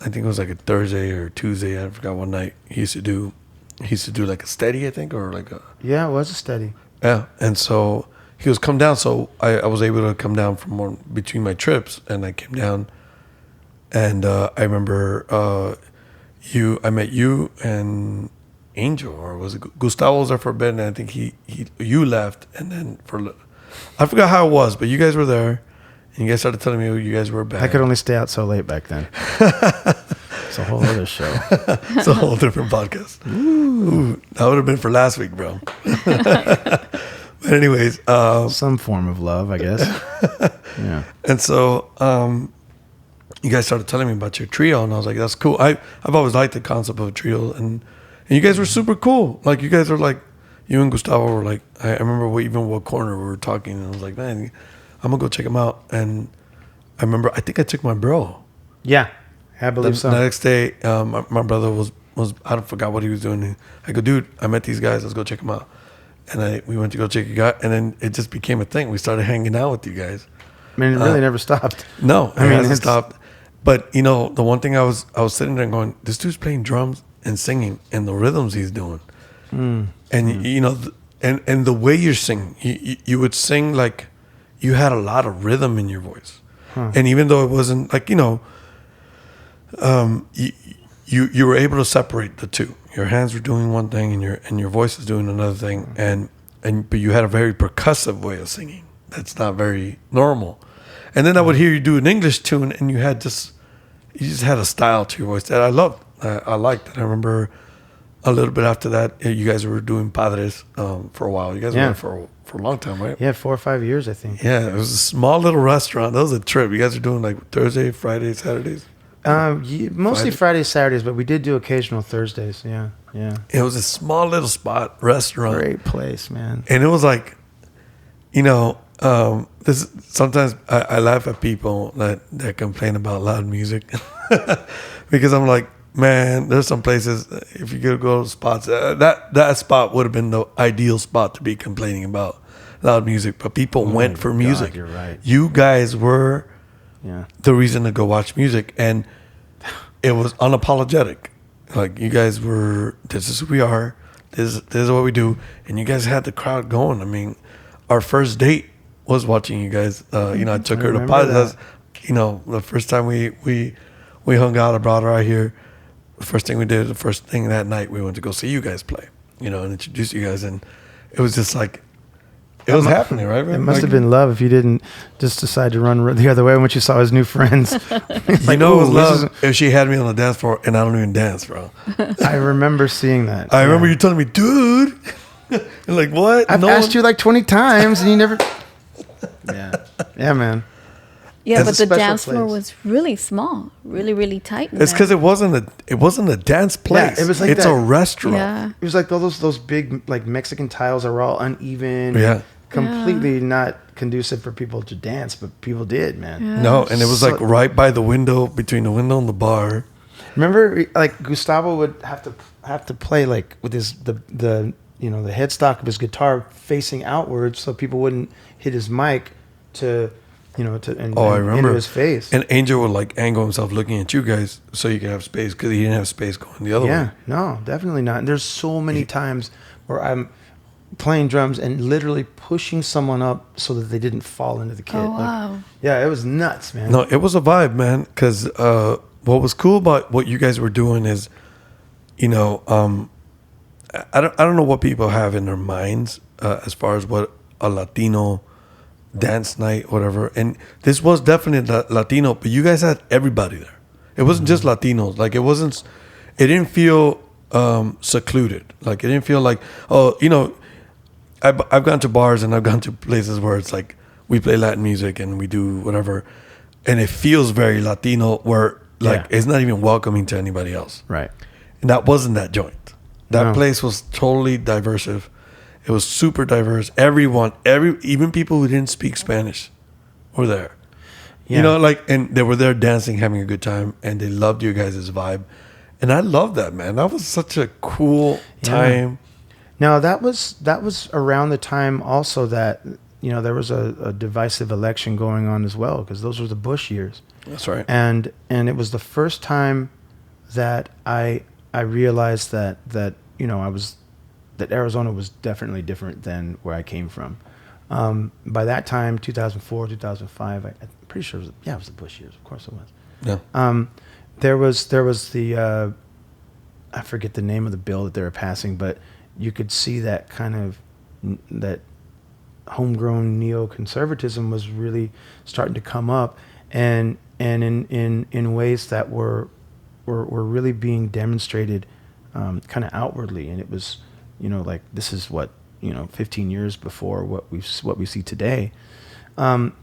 S1: I think it was like a Thursday or Tuesday. I forgot what night. He used to do like a steady, I think, or like a...
S2: Yeah, it was a steady.
S1: Yeah. And so he goes, come down. So I was able to come down from between my trips, and I came down. And I remember I met you and... Angel, or was it Gustavo was there for a bit, and I think you left, and then I forgot how it was, but you guys were there, and you guys started telling me you guys were back.
S2: I could only stay out so late back then. It's a whole other show.
S1: It's a whole different podcast. Ooh, that would have been for last week, bro. But anyways,
S2: some form of love, I guess. Yeah.
S1: And so you guys started telling me about your trio, and I was like, that's cool. I've always liked the concept of a trio, and you guys were super cool. Like, you guys are like, you and Gustavo were like, I remember what corner we were talking, and I was like, man, I'm going to go check them out. And I remember, I think I took my bro.
S2: Yeah, I believe so.
S1: The next day, my brother was I forgot what he was doing. I go, dude, I met these guys. Let's go check them out. And we went to go check you guys, and then it just became a thing. We started hanging out with you guys.
S2: I mean, it really never stopped.
S1: No, it hasn't stopped. But, the one thing I was sitting there going, this dude's playing drums and singing, and the rhythms he's doing, and and the way you're singing, you would sing like you had a lot of rhythm in your voice, and even though it wasn't like you were able to separate the two. Your hands were doing one thing, and your voice is doing another thing, but you had a very percussive way of singing that's not very normal. And then I would hear you do an English tune, and you just had a style to your voice that I loved. I liked it. I remember a little bit after that, you guys were doing Padres for a while. You guys were there for a long time, right?
S2: Yeah, 4 or 5 years, I think.
S1: Yeah, it was a small little restaurant. That was a trip. You guys were doing like Thursday, Friday, Saturdays?
S2: Mostly Fridays, Saturdays, but we did do occasional Thursdays. Yeah.
S1: It was a small little restaurant.
S2: Great place, man.
S1: And it was like, sometimes I laugh at people that complain about loud music because I'm like, man, there's some places, if you could go to spots, that spot would have been the ideal spot to be complaining about loud music, but people went for music.
S2: God, you're right.
S1: You guys were the reason to go watch music, and it was unapologetic. Like, you guys were, this is who we are, this is what we do, and you guys had the crowd going. I mean, our first date was watching you guys. I took her to Padres. you know, the first time we hung out, I brought her out here. The first thing we did, the first thing that night, we went to go see you guys play, you know, and introduce you guys. And it was just like, it was happening, right?
S2: It must have been love if you didn't just decide to run the other way once you saw his new friends.
S1: You know, it was love if she had me on the dance floor and I don't even dance, bro.
S2: I remember seeing that.
S1: I remember you telling me, dude. And like, what?
S2: I've asked you like 20 times and you never. Yeah, man.
S3: Yeah, but the dance floor was really small, really, really tight.
S1: It's because it wasn't a dance place.
S2: Yeah, it was like
S1: it's a restaurant.
S3: Yeah.
S2: It was like all those big like Mexican tiles that were all uneven.
S1: Yeah.
S2: Completely not conducive for people to dance, but people did, man.
S3: Yeah.
S1: No, and it was like right by the window, between the window and the bar.
S2: Remember, like Gustavo would have to play like with the you know, the headstock of his guitar facing outwards so people wouldn't hit his mic to, you know,
S1: I remember
S2: into his face.
S1: And Angel would like angle himself looking at you guys so you could have space because he didn't have space going the other way.
S2: Yeah, no, definitely not. And there's so many times where I'm playing drums and literally pushing someone up so that they didn't fall into the kit.
S3: Oh, wow.
S2: Yeah, it was nuts, man.
S1: No, it was a vibe, man. Because what was cool about what you guys were doing is, you know, I don't know what people have in their minds as far as what a Latino dance night, whatever. And this was definitely Latino, but you guys had everybody there. It wasn't just Latinos. Like it didn't feel secluded. Like it didn't feel like, oh, you know, I've gone to bars and I've gone to places where it's like we play Latin music and we do whatever, and it feels very Latino where like it's not even welcoming to anybody else.
S2: Right.
S1: And that wasn't that joint. That place was totally diverse. It was super diverse. Even people who didn't speak Spanish were there. Yeah. You know, like, and they were there dancing, having a good time, and they loved you guys' vibe. And I love that, man. That was such a cool time.
S2: Now that was around the time also that, you know, there was a divisive election going on as well, because those were the Bush years.
S1: That's right.
S2: And it was the first time that I realized that you know that Arizona was definitely different than where I came from. By that time, 2004, 2005, I'm pretty sure it was the Bush years. Of course it was.
S1: Yeah.
S2: There was the I forget the name of the bill that they were passing, but you could see that kind of that homegrown neoconservatism was really starting to come up, and in ways that were really being demonstrated kind of outwardly, and it was, you know, like this is what, you know, 15 years before what we see today, and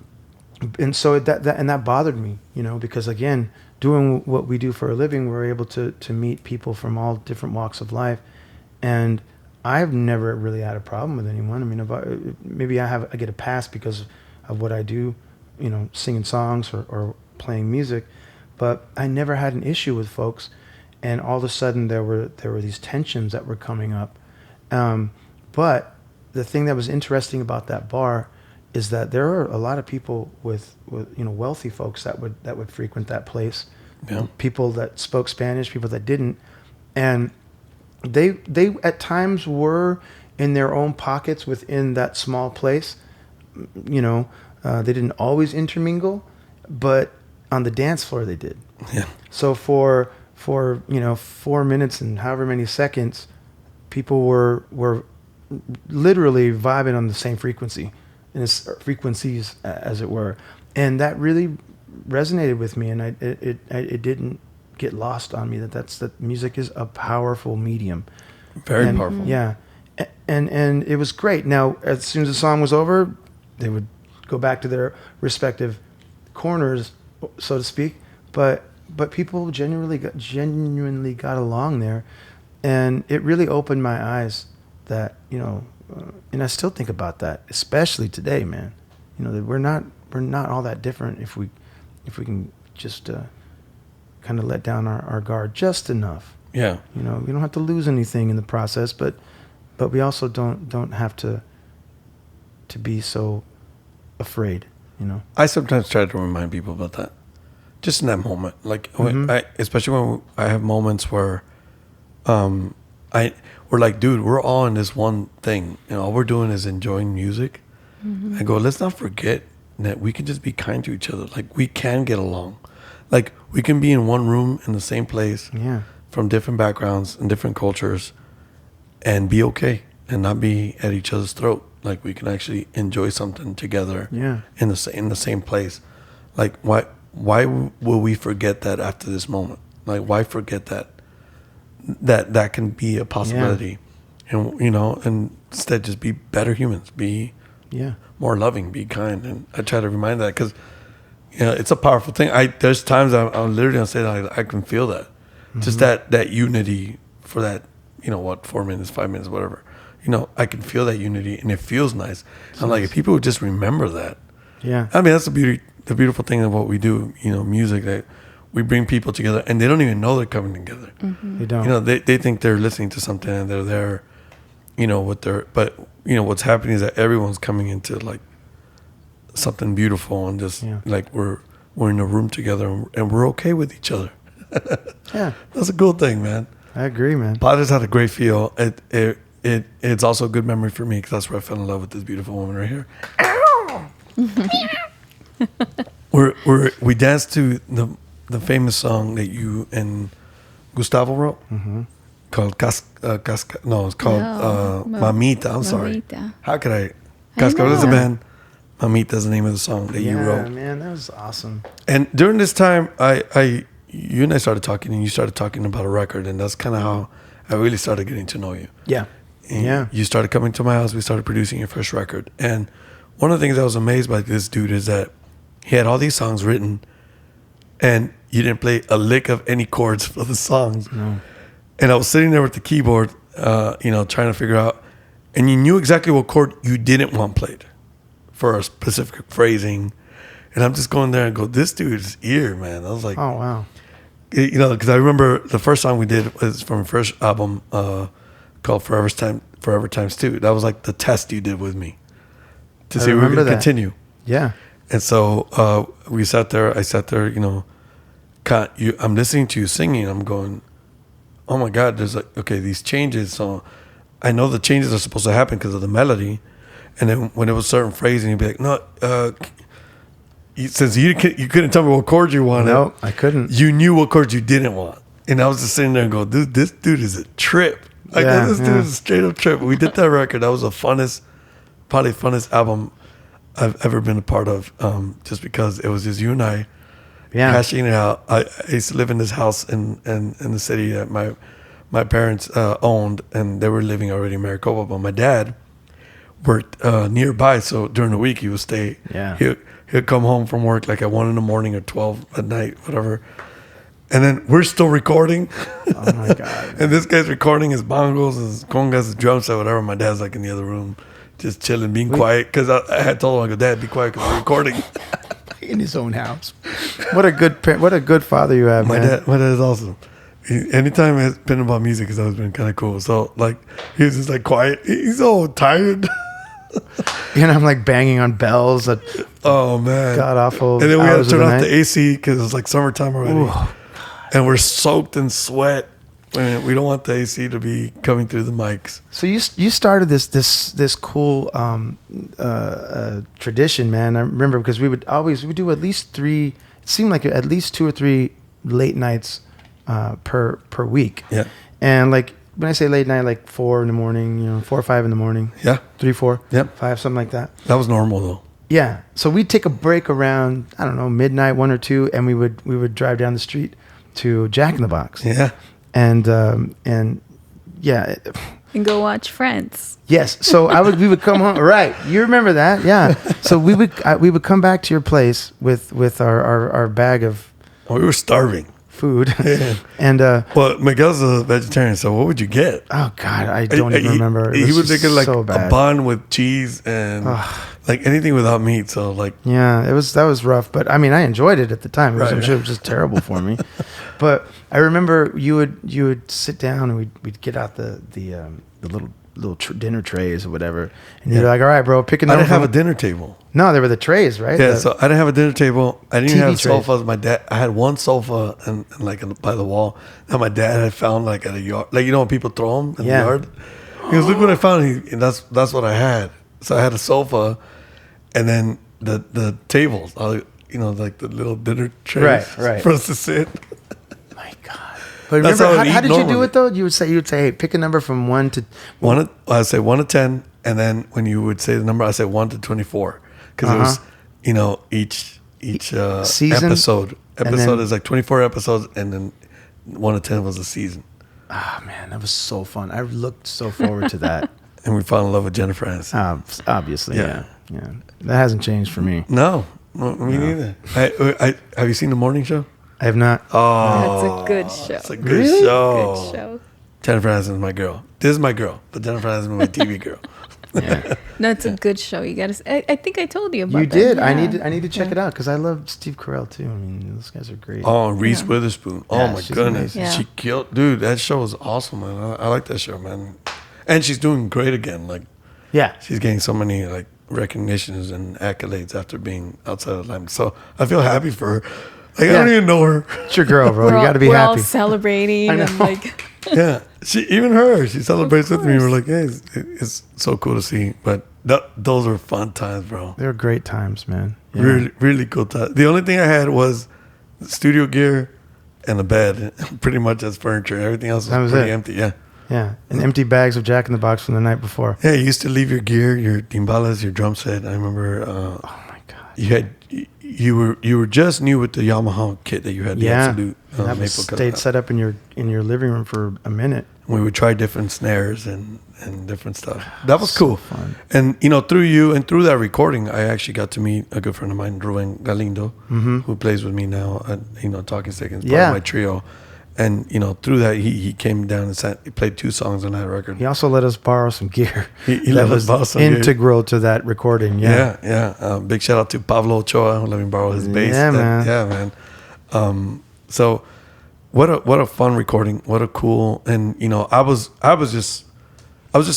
S2: so that bothered me, you know, because again, doing what we do for a living, we're able to meet people from all different walks of life, and I've never really had a problem with anyone. I mean, maybe I get a pass because of what I do, you know, singing songs or playing music, but I never had an issue with folks. And all of a sudden there were these tensions that were coming up. But the thing that was interesting about that bar is that there are a lot of people with you know, wealthy folks that would frequent that place.
S1: Yeah. People
S2: that spoke Spanish, people that didn't, and they at times were in their own pockets within that small place. You know, they didn't always intermingle, but on the dance floor they did.
S1: Yeah.
S2: So for you know, 4 minutes and however many seconds, people were literally vibing on the same frequency, and frequencies as it were, and that really resonated with me, and it didn't get lost on me that music is a powerful medium.
S1: Very powerful.
S2: Yeah. And it was great. Now, as soon as the song was over, they would go back to their respective corners, so to speak, but people genuinely got along there, and it really opened my eyes that, you know, and I still think about that, especially today, man. You know, that we're not all that different if we can just kind of let down our guard just enough.
S1: Yeah.
S2: You know, we don't have to lose anything in the process, but we also don't have to be so afraid, you know.
S1: I sometimes try to remind people about that, just in that moment. Like, especially when I have moments where we're like, dude, we're all in this one thing, and all we're doing is enjoying music. I go, let's not forget that we can just be kind to each other. Like, we can get along. Like, we can be in one room in the same place from different backgrounds and different cultures and be okay and not be at each other's throat. Like, we can actually enjoy something together in the same place. Like, why will we forget that after this moment? Like, why forget that can be a possibility? And, you know, and instead just be better humans, be more loving, be kind. And I try to remind that because, you know, it's a powerful thing. There's times I'm literally going to say that I can feel that. Just that unity for that, you know, what, 4 minutes, 5 minutes, whatever. You know, I can feel that unity and it feels nice. I'm like, if people would just remember that. Yeah. I mean, that's the beautiful thing of what we do, you know, music, that we bring people together and they don't even know they're coming together.
S2: They don't.
S1: You know, they think they're listening to something and they're there, you know, but you know, what's happening is that everyone's coming into like something beautiful and just like we're in a room together and we're okay with each other. That's a cool thing, man.
S2: I agree, man.
S1: Padres had a great feel. It's also a good memory for me because that's where I fell in love with this beautiful woman right here. We danced to the famous song that you and Gustavo wrote called it's called Mamita. I'm sorry. How could I? Cascabel is the band. Mamita is the name of the song that you wrote.
S2: Yeah, man, that was awesome.
S1: And during this time, you and I started talking, and you started talking about a record, and that's kind of how I really started getting to know you.
S2: Yeah.
S1: And you started coming to my house. We started producing your first record. And one of the things I was amazed by this dude is that he had all these songs written and you didn't play a lick of any chords for the songs. No. And I was sitting there with the keyboard, you know, trying to figure out, and you knew exactly what chord you didn't want played for a specific phrasing. And I'm just going there and go, this dude's ear, man. I was like,
S2: oh, wow.
S1: You know, because I remember the first song we did was from a first album, called Forever Times 2. That was like the test you did with me to see if we could continue. Yeah. And so I sat there, you know, I'm listening to you singing. I'm going, oh my God, there's like, okay, these changes. So I know the changes are supposed to happen because of the melody. And then when it was certain phrasing, you'd be like, no, since you couldn't tell me what chord you wanted.
S2: No, I couldn't.
S1: You knew what chord you didn't want. And I was just sitting there and go, dude, this dude is a trip. Like, this dude is a straight up trip. We did that record. That was probably funnest album I've ever been a part of. Just because it was just you and I hashing it out. I used to live in this house in the city that my parents owned, and they were living already in Maricopa. But my dad worked nearby, so during the week he would stay. Yeah. He'd come home from work like at 1 a.m. or 12 at night, whatever. And then we're still recording.
S2: Oh my God.
S1: And this guy's recording his bongos, his congas, his drum set, whatever. My dad's like in the other room, just chilling, being quiet. Because I had told him, I go, Dad, be quiet because we're recording.
S2: In his own house. What a good father you have,
S1: my dad is awesome. Anytime it's been about music, it's always been kind of cool. So, like, he was just like quiet. He's so tired.
S2: And I'm like banging on bells.
S1: Oh, man.
S2: God awful.
S1: And then we had to turn off the AC because it's like summertime already. Ooh. And we're soaked in sweat. We don't want the AC to be coming through the mics.
S2: So you started this cool tradition, man. I remember because we would do at least 3. It seemed like at least 2 or 3 late nights per week. Yeah. And like when I say late night, like 4 in the morning, you know, 4 or 5 in the morning. Yeah. 3, 4. Yep. 5, something like that.
S1: That was normal though.
S2: Yeah. So we'd take a break around, I don't know, midnight, 1 or 2, and we would drive down the street to Jack in the Box. Yeah. And yeah.
S3: And go watch Friends.
S2: Yes. So we would come home. Right. You remember that? Yeah. So we would come back to your place with our bag of.
S1: Oh, we were starving.
S2: Food. Yeah. And
S1: well, Miguel's a vegetarian, so what would you get?
S2: Oh God, I don't even remember.
S1: He would make it like a bun with cheese and like anything without meat. So like,
S2: yeah, that was rough, but I mean, I enjoyed it at the time. I'm sure it was just terrible for me. But I remember you would sit down and we'd get out the little dinner trays or whatever, and you're like, all right, bro, pick another.
S1: I didn't have a dinner table.
S2: No, there were the trays, right?
S1: Yeah, so I didn't have a dinner table. I didn't have sofas. My dad, I had one sofa and like by the wall that my dad had found like at a yard, like you know when people throw them in the yard. He goes, look what I found, and that's what I had. So I had a sofa, and then the tables, like the little dinner trays for us to sit.
S2: My God. But remember, how did you do it though? You would say, hey, pick a number from 1 to...
S1: I'd say 1 to 10. And then when you would say the number, I say 1 to 24. Because it was, each season? Episode is like 24 episodes. And then 1 to 10 was a season.
S2: Ah, man, that was so fun. I looked so forward to that.
S1: And we fell in love with Jennifer Aniston.
S2: Obviously, yeah. That hasn't changed for me.
S1: No, me neither. Have you seen The Morning Show?
S2: I have not.
S3: Oh, that's a good show.
S1: It's a good show.
S3: Good show.
S1: Jennifer Aniston is my girl. This is my girl, but Jennifer Aniston is my TV girl.
S3: Yeah. No, it's a good show. You got to. I think I told you about it.
S2: You did. Yeah. I need to check it out because I love Steve Carell too. I mean, those guys are great.
S1: Oh, Reese Witherspoon. Oh my goodness,
S3: she
S1: killed. Dude, that show was awesome, man. I like that show, man. And she's doing great again. Like, she's getting so many like recognitions and accolades after being outside of Limelight. So I feel happy for her. Like, I don't even know her.
S2: It's your girl, bro. You got to be happy.
S3: We're all celebrating and like.
S1: Yeah, she celebrates with me. We're like, hey, it's so cool to see. But those were fun times, bro.
S2: They were great times, man.
S1: Yeah. Really, really cool times. The only thing I had was studio gear and a bed, pretty much as furniture. Everything else was pretty empty. Yeah.
S2: Yeah, and empty bags of Jack in the Box from the night before.
S1: Yeah, you used to leave your gear, your timbales, your drum set. I remember.
S2: Oh my God.
S1: You were just new with the Yamaha kit that you had. The Absolute.
S2: That was stayed set up in your living room for a minute.
S1: We would try different snares and different stuff. That was cool.
S2: So fun.
S1: And through you and through that recording, I actually got to meet a good friend of mine, Ruben Galindo, who plays with me now at Talking Stick, part of my trio. And through that, he came down and he played 2 songs on that record.
S2: He also let us borrow some gear.
S1: He let us borrow some
S2: integral to that recording.
S1: Yeah. Big shout out to Pablo Ochoa who let me borrow his bass.
S2: Yeah, man.
S1: So what a fun recording. What a cool. And I was just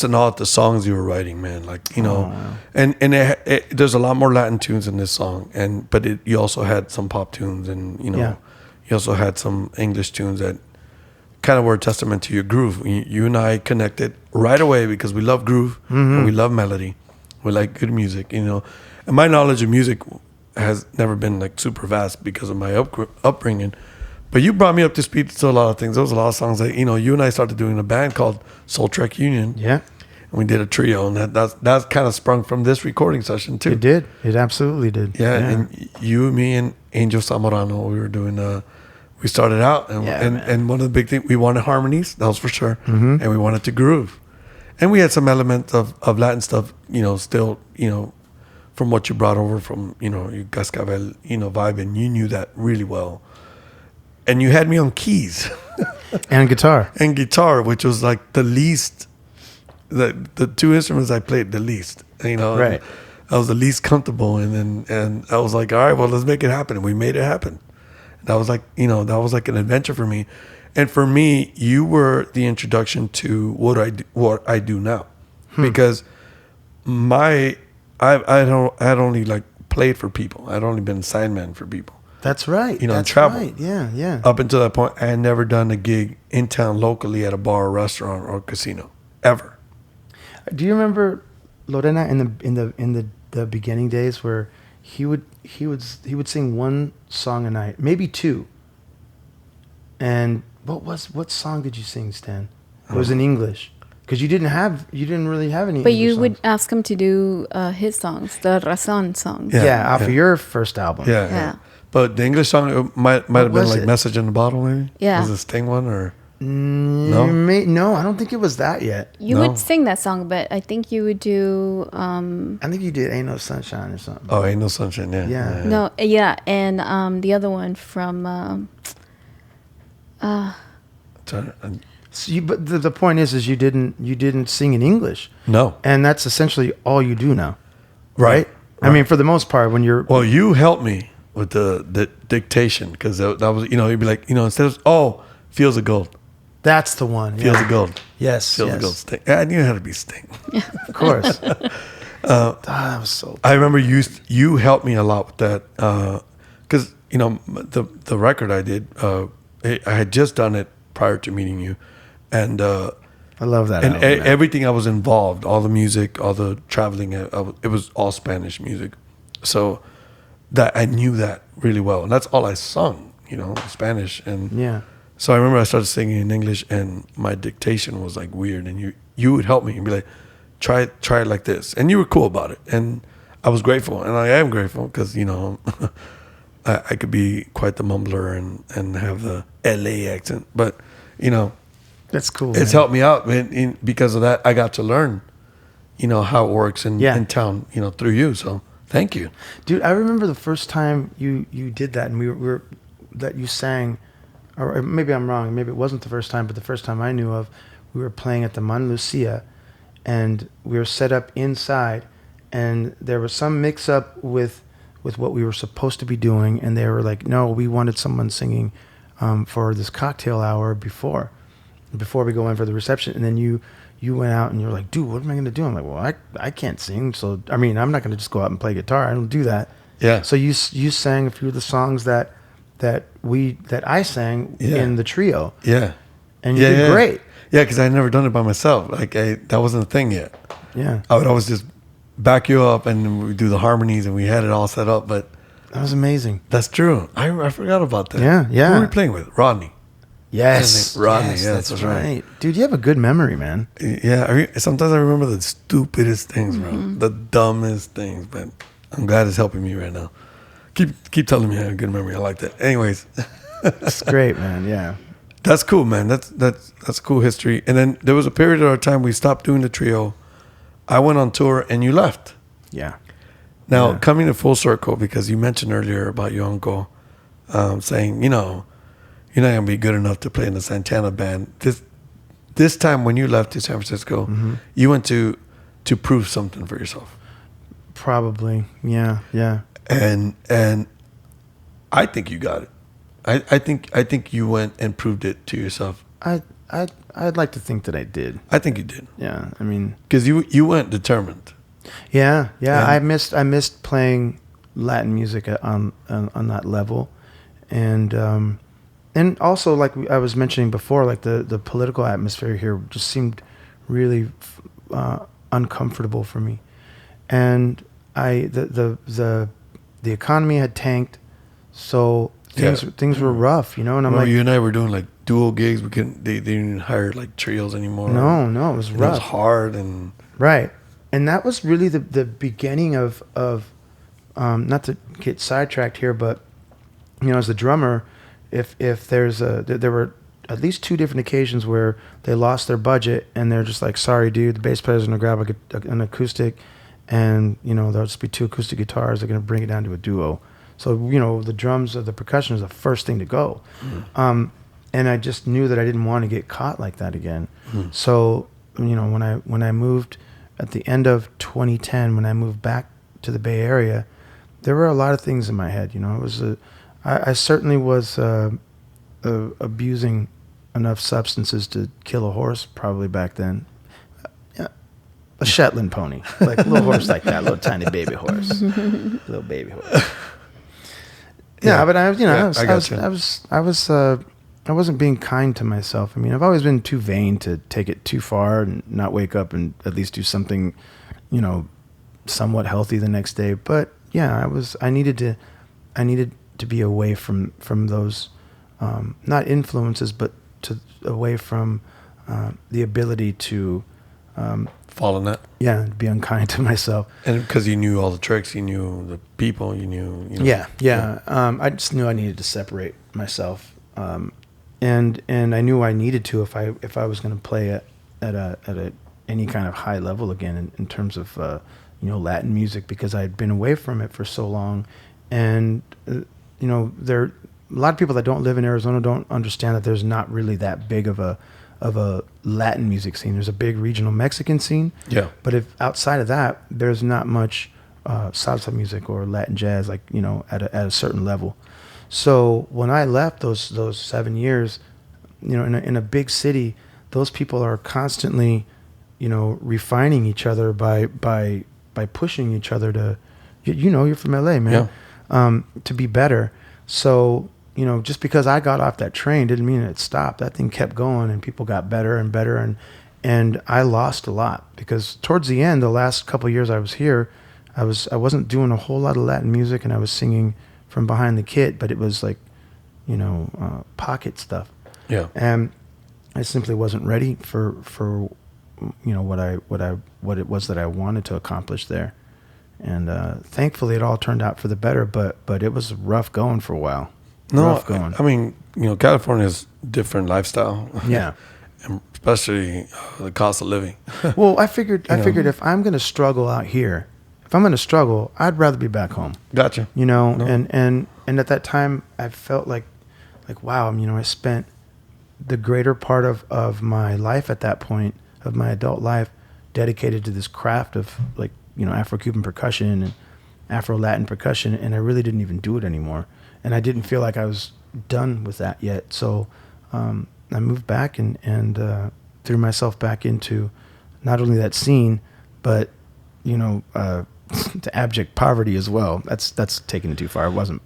S1: in awe at the songs you were writing, man. Like
S2: wow.
S1: and there's a lot more Latin tunes in this song, but you also had some pop tunes, and you also had some English tunes that kind of were a testament to your groove. You and I connected right away because we love groove and we love melody. We like good music, And my knowledge of music has never been like super vast because of my upbringing. But you brought me up to speed to a lot of things. There was a lot of songs that, you and I started doing a band called Soul Trek Union.
S2: Yeah.
S1: And we did a trio, and that's kind of sprung from this recording session too.
S2: It did. It absolutely did.
S1: Yeah. And you, me, and Angel Zamorano, we were doing we started out, and one of the big things, we wanted harmonies, that was for sure, and we wanted to groove. And we had some element of Latin stuff, still, from what you brought over from, your Cascabel, vibe, and you knew that really well. And you had me on keys.
S2: And guitar.
S1: Which was like the least, the 2 instruments I played the least,
S2: Right.
S1: I was the least comfortable, and I was like, all right, well, let's make it happen. And we made it happen. That was like, that was like an adventure for me. And for me, you were the introduction to what I do now. Because I had only like played for people. I'd only been sideman for people.
S2: That's right.
S1: That's travel.
S2: Right. Yeah.
S1: Up until that point, I had never done a gig in town locally at a bar, or restaurant, or casino, ever.
S2: Do you remember Lorena in the beginning days where he would sing 1 song a night, maybe 2. And what song did you sing, Stan? It was in English because you didn't really have any.
S3: But
S2: English
S3: you
S2: songs.
S3: would ask him to do his songs, the Razón songs.
S2: Off of your first album.
S1: Yeah. But the English song might have been like "Message in the Bottle," maybe.
S3: Yeah.
S1: Was it Sting one or?
S2: No, I don't think it was that yet.
S3: You would sing that song, but I think you would do.
S2: I think you did "Ain't No Sunshine" or something.
S1: Oh, "Ain't No Sunshine," yeah.
S3: No, yeah, and the other one from.
S2: But the point is you didn't sing in English.
S1: No,
S2: and that's essentially all you do now,
S1: right?
S2: I mean, for the most part, when you're
S1: you helped me with the dictation because that was you'd be like instead of Fields of Gold.
S2: That's the one.
S1: Fields of Gold.
S2: Yes.
S1: Fields of Gold. Sting. I knew it had to be Sting.
S2: Of course. That was so.
S1: I remember you helped me a lot with that because the record I did. I had just done it prior to meeting you, and
S2: I love that.
S1: And
S2: album,
S1: everything I was involved, all the music, all the traveling, it was all Spanish music. So that I knew that really well, and that's all I sung, Spanish. And so I remember I started singing in English, and my dictation was like weird, and you would help me and be like, try it like this, and you were cool about it, and I was grateful, and I am grateful because I could be quite the mumbler and have the LA accent, but
S2: that's cool.
S1: It's helped me out, man. Because of that, I got to learn, how it works in town, through you. So thank you,
S2: dude. I remember the first time you did that, and we were that you sang, or maybe I'm wrong. Maybe it wasn't the first time, but the first time I knew of, we were playing at the Mon Lucia, and we were set up inside, and there was some mix up with what we were supposed to be doing, and they were like, no, we wanted someone singing for this cocktail hour before we go in for the reception. And then you went out and you're like, dude, what am I going to do? I'm like, well, I can't sing. So, I mean, I'm not going to just go out and play guitar. I don't do that.
S1: Yeah.
S2: So you sang a few of the songs that I sang in the trio.
S1: Yeah.
S2: And you did great.
S1: Yeah, because I had never done it by myself. Like, that wasn't a thing yet.
S2: Yeah.
S1: I would always just back you up and we do the harmonies and we had it all set up. But
S2: that was amazing.
S1: That's true. I forgot about that.
S2: Yeah, yeah.
S1: Who were we playing with? Rodney.
S2: Yes.
S1: Rodney.
S2: Yes,
S1: that's right.
S2: Dude, you have a good memory, man.
S1: Yeah. Sometimes I remember the stupidest things, bro. The dumbest things. But I'm glad it's helping me right now. Keep telling me I have a good memory. I like that. Anyways.
S2: It's great, man. Yeah.
S1: That's cool, man. That's cool history. And then there was a period of our time we stopped doing the trio. I went on tour and you left.
S2: Yeah.
S1: Now, coming to full circle, because you mentioned earlier about your uncle saying, you're not going to be good enough to play in the Santana band. This time when you left to San Francisco, you went to prove something for yourself.
S2: Probably. Yeah. Yeah.
S1: And I think you got it. I think you went and proved it to yourself.
S2: I'd like to think that I did.
S1: I think you did.
S2: Yeah, I mean,
S1: because you went determined.
S2: Yeah. I missed playing Latin music on that level, and also like I was mentioning before, like the political atmosphere here just seemed really uncomfortable for me, and the economy had tanked, so things were rough, and I'm like,
S1: you and I were doing like duo gigs. They didn't hire like trios anymore.
S2: No, it was rough.
S1: It was hard and
S2: right. And that was really the beginning of not to get sidetracked here, but as the drummer, if there were at least 2 different occasions where they lost their budget and they're just like, sorry, dude, the bass player's gonna grab an acoustic, and there'll just be 2 acoustic guitars. They're gonna bring it down to a duo. So the drums or the percussion is the first thing to go. And I just knew that I didn't want to get caught like that again. So when I moved at the end of 2010, when I moved back to the Bay Area, there were a lot of things in my head. It was I certainly was abusing enough substances to kill a horse probably back then. A Shetland pony, like a little horse like that, little tiny baby horse, little baby horse. Yeah, but I wasn't being kind to myself. I mean, I've always been too vain to take it too far and not wake up and at least do something, somewhat healthy the next day. But yeah, I needed to be away from those, not influences, but away from the ability to
S1: fall in that.
S2: Yeah, be unkind to myself.
S1: And because you knew all the tricks, you knew the people, you knew.
S2: Yeah. I just knew I needed to separate myself. And I knew I needed to if I was going to play at any kind of high level again in terms of Latin music, because I'd been away from it for so long, and there a lot of people that don't live in Arizona don't understand that there's not really that big of a Latin music scene. There's a big regional Mexican scene, but if outside of that, there's not much salsa music or Latin jazz at a certain level. So when I left those 7 years, in a big city, those people are constantly, refining each other by pushing each other to, you're from LA, man, to be better. So, just because I got off that train didn't mean it stopped. That thing kept going, and people got better and better, and I lost a lot because towards the end, the last couple of years I was here, I wasn't doing a whole lot of Latin music, and I was singing from behind the kit, but it was like, pocket stuff.
S1: Yeah.
S2: And I simply wasn't ready for what it was that I wanted to accomplish there. And thankfully, it all turned out for the better. But it was rough going for a while.
S1: No, I mean, California's different lifestyle.
S2: Yeah.
S1: And especially the cost of living.
S2: Well, I figured if I'm going to struggle out here, if I'm going to struggle, I'd rather be back home.
S1: Gotcha.
S2: No. And at that time, I felt like wow, I spent the greater part of my life at that point, of my adult life, dedicated to this craft of Afro-Cuban percussion and Afro-Latin percussion, and I really didn't even do it anymore. And I didn't feel like I was done with that yet. So I moved back and threw myself back into not only that scene, but to abject poverty as well. That's taking it too far. I wasn't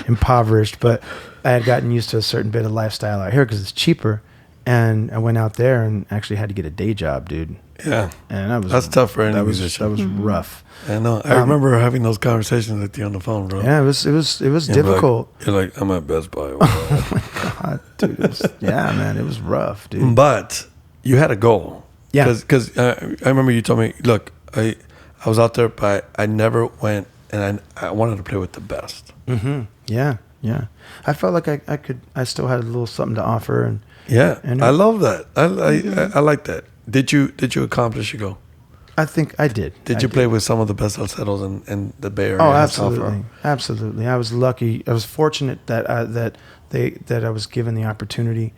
S2: impoverished, but I had gotten used to a certain bit of lifestyle out here because it's cheaper. And I went out there and actually had to get a day job, dude.
S1: Yeah,
S2: and
S1: that's tough for any musician.
S2: That was rough.
S1: I know. I remember having those conversations with you on the phone, bro.
S2: Yeah, it was difficult.
S1: You're like, I'm at Best Buy.
S2: Oh my God, dude! Man, it was rough, dude.
S1: But you had a goal.
S2: Yeah,
S1: because I remember you told me, look, I was out there, but I never went, and I wanted to play with the best.
S2: Mm-hmm. Yeah. I felt like I still had a little something to offer, and
S1: I love that. I like that. Did you accomplish your goal?
S2: I think I did.
S1: Did you play with some of the best falsettos in the Bay Area?
S2: Oh, absolutely. I was lucky. I was fortunate that I was given the opportunity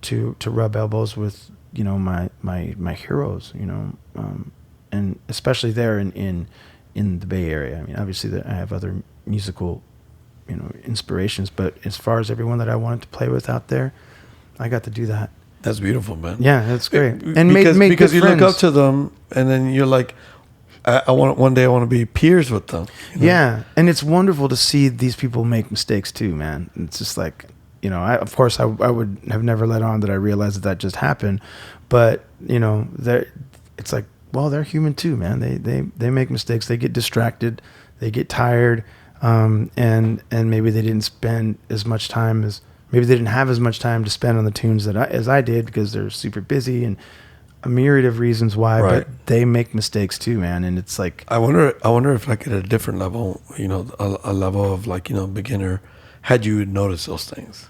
S2: to rub elbows with my heroes. And especially there in the Bay Area. I mean, obviously I have other musical inspirations, but as far as everyone that I wanted to play with out there, I got to do that.
S1: That's beautiful, man.
S2: Yeah, that's great. And
S1: because you look up to them, and then you're like, one day I want to be peers with them.
S2: Yeah, and it's wonderful to see these people make mistakes too, man. It's just like, of course I would have never let on that I realized that just happened, but it's like, well, they're human too, man. They make mistakes. They get distracted. They get tired. And maybe they didn't spend as much time maybe they didn't have as much time to spend on the tunes as I did because they're super busy and a myriad of reasons why,
S1: right.
S2: But they make mistakes too, man. And it's like,
S1: I wonder if like at a different level, a level of like, beginner, had you noticed those things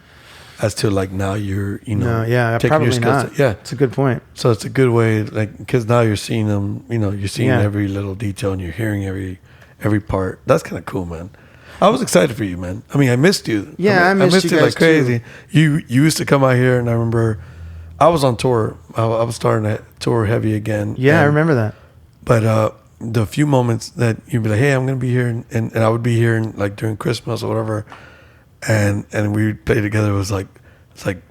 S1: as to like now you're,
S2: no, yeah,
S1: taking
S2: probably
S1: your skills
S2: not. Yeah. It's a good point.
S1: So it's a good way, like, because now you're seeing them, you're seeing every little detail and you're hearing every part. That's kind of cool, man. I was excited for you, man. I mean, I missed you.
S2: Yeah, I missed you
S1: like crazy.
S2: Too.
S1: You used to come out here, and I remember I was on tour. I was starting to tour heavy again.
S2: Yeah, I remember that.
S1: But the few moments that you'd be like, "Hey, I'm going to be here," and I would be here, like during Christmas or whatever, and we would play together. It was like, man,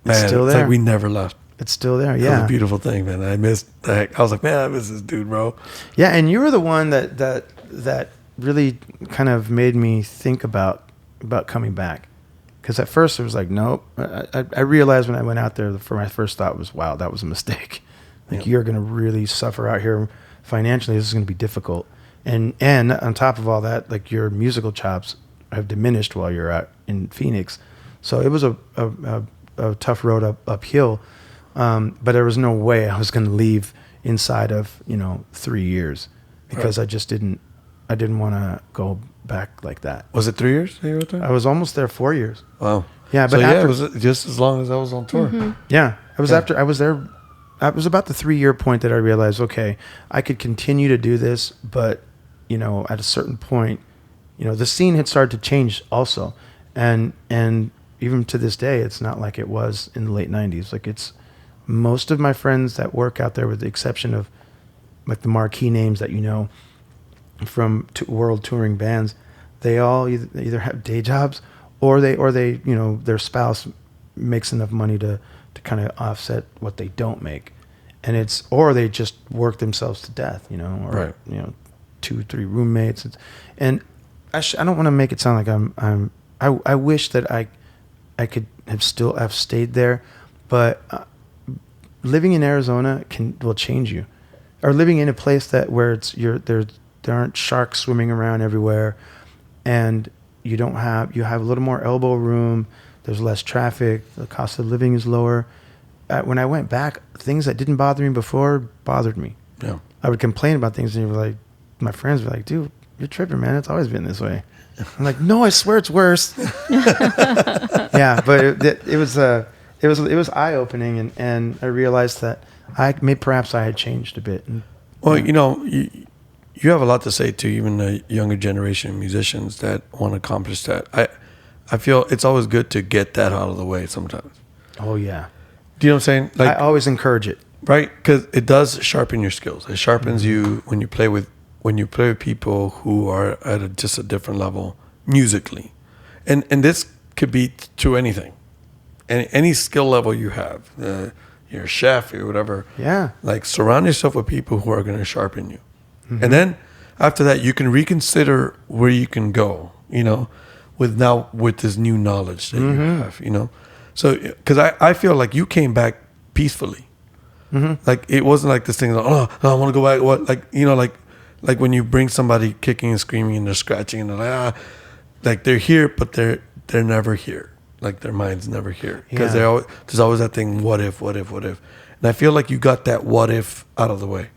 S2: it's still there.
S1: It's like we never left.
S2: It's still there. Yeah,
S1: it was a beautiful thing, man. I missed that. I was like, man, I miss this dude, bro.
S2: Yeah, and you were the one that really kind of made me think about coming back, because at first it was like, nope. I realized when I went out there, my first thought was, wow, that was a mistake. Like, you're going to really suffer out here financially. This is going to be difficult, and on top of all that, like, your musical chops have diminished while you're out in Phoenix. So it was a tough road uphill, but there was no way I was going to leave inside of 3 years, because
S1: right.
S2: I didn't want to go back like that.
S1: Was it 3 years that you were there?
S2: I was almost there 4 years.
S1: Wow.
S2: Yeah, but
S1: it was just as long as I was on tour.
S3: Mm-hmm.
S2: Yeah, after I was there. It was about the 3-year point that I realized, okay, I could continue to do this, but at a certain point, the scene had started to change also, and even to this day, it's not like it was in the late '90s. Like, it's most of my friends that work out there, with the exception of like the marquee names that from world touring bands, they all either have day jobs or they their spouse makes enough money to kind of offset what they don't make, and or they just work themselves to death, or
S1: right.
S2: 2-3 roommates, and I don't want to make it sound like I wish that I could have stayed there, but living in Arizona will change you, or living in a place where there's aren't sharks swimming around everywhere, and you have a little more elbow room. There's less traffic. The cost of living is lower. When I went back, things that didn't bother me before bothered me.
S1: Yeah.
S2: I would complain about things, and my friends were like, "Dude, you're tripping, man. It's always been this way." I'm like, "No, I swear it's worse." Yeah, but it was eye opening, and I realized that perhaps I had changed a bit. And,
S1: well, you have a lot to say to even the younger generation of musicians that want to accomplish that. I feel it's always good to get that out of the way sometimes.
S2: Oh yeah.
S1: Do you know what I'm saying? Like,
S2: I always encourage it.
S1: Right, because it does sharpen your skills. It sharpens you when you play with people who are at just a different level musically, and this could be to anything, any skill level you have. You're a chef or whatever.
S2: Yeah.
S1: Like, surround yourself with people who are going to sharpen you, and then after that you can reconsider where you can go. With this new knowledge that you have. So because I feel like you came back peacefully. Like, it wasn't like this thing like, oh, I want to go back. What, like when you bring somebody kicking and screaming and they're scratching and they're like they're here, but they're never here. Like, their mind's never here because there's always that thing. What if? And I feel like you got that what if out of the way.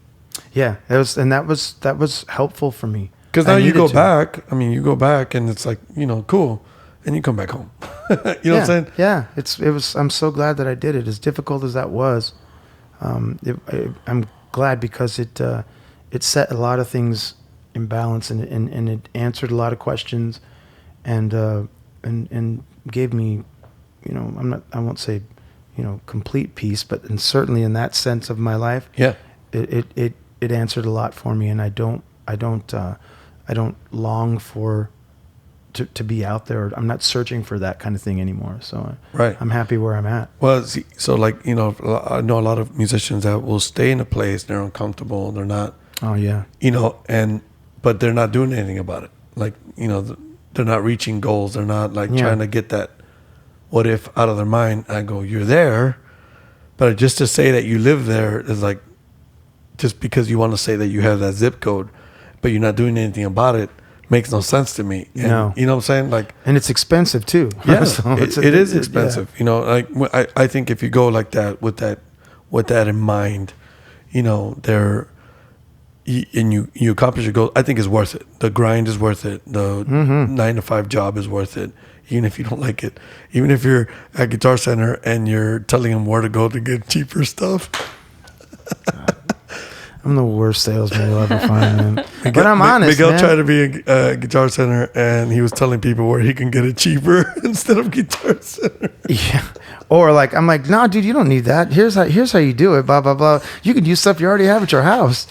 S1: Yeah,
S2: that was helpful for me.
S1: Because now you go back. I mean, you go back and it's like, cool, and you come back home. You know what I'm saying?
S2: Yeah, it was. I'm so glad that I did it. As difficult as that was. I'm glad because it set a lot of things in balance and it answered a lot of questions and gave me, I won't say, complete peace, but certainly in that sense of my life, it answered a lot for me, and I don't long for to be out there. I'm not searching for that kind of thing anymore. So I'm happy where I'm at.
S1: Well, see, so I know a lot of musicians that will stay in a place, they're uncomfortable, they're not.
S2: Oh yeah.
S1: But they're not doing anything about it. Like, they're not reaching goals. They're not trying to get that what if out of their mind. I go, you're there, but just to say that you live there is like, just because you want to say that you have that zip code, but you're not doing anything about it, makes no sense to me. And,
S2: no.
S1: You know what I'm saying? Like,
S2: and it's expensive too.
S1: Yeah, so it is expensive. Yeah. I think if you go like that with that in mind, and you accomplish your goal, I think it's worth it. The grind is worth it. The 9-to-5 job is worth it. Even if you don't like it, even if you're at Guitar Center and you're telling them where to go to get cheaper stuff.
S2: I'm the worst salesman you'll ever find, man. But I'm honest,
S1: Miguel
S2: man.
S1: tried to be a Guitar Center, and he was telling people where he can get it cheaper instead of Guitar Center.
S2: Yeah. Or I'm like, nah, dude, you don't need that. Here's how you do it, blah, blah, blah. You can use stuff you already have at your house.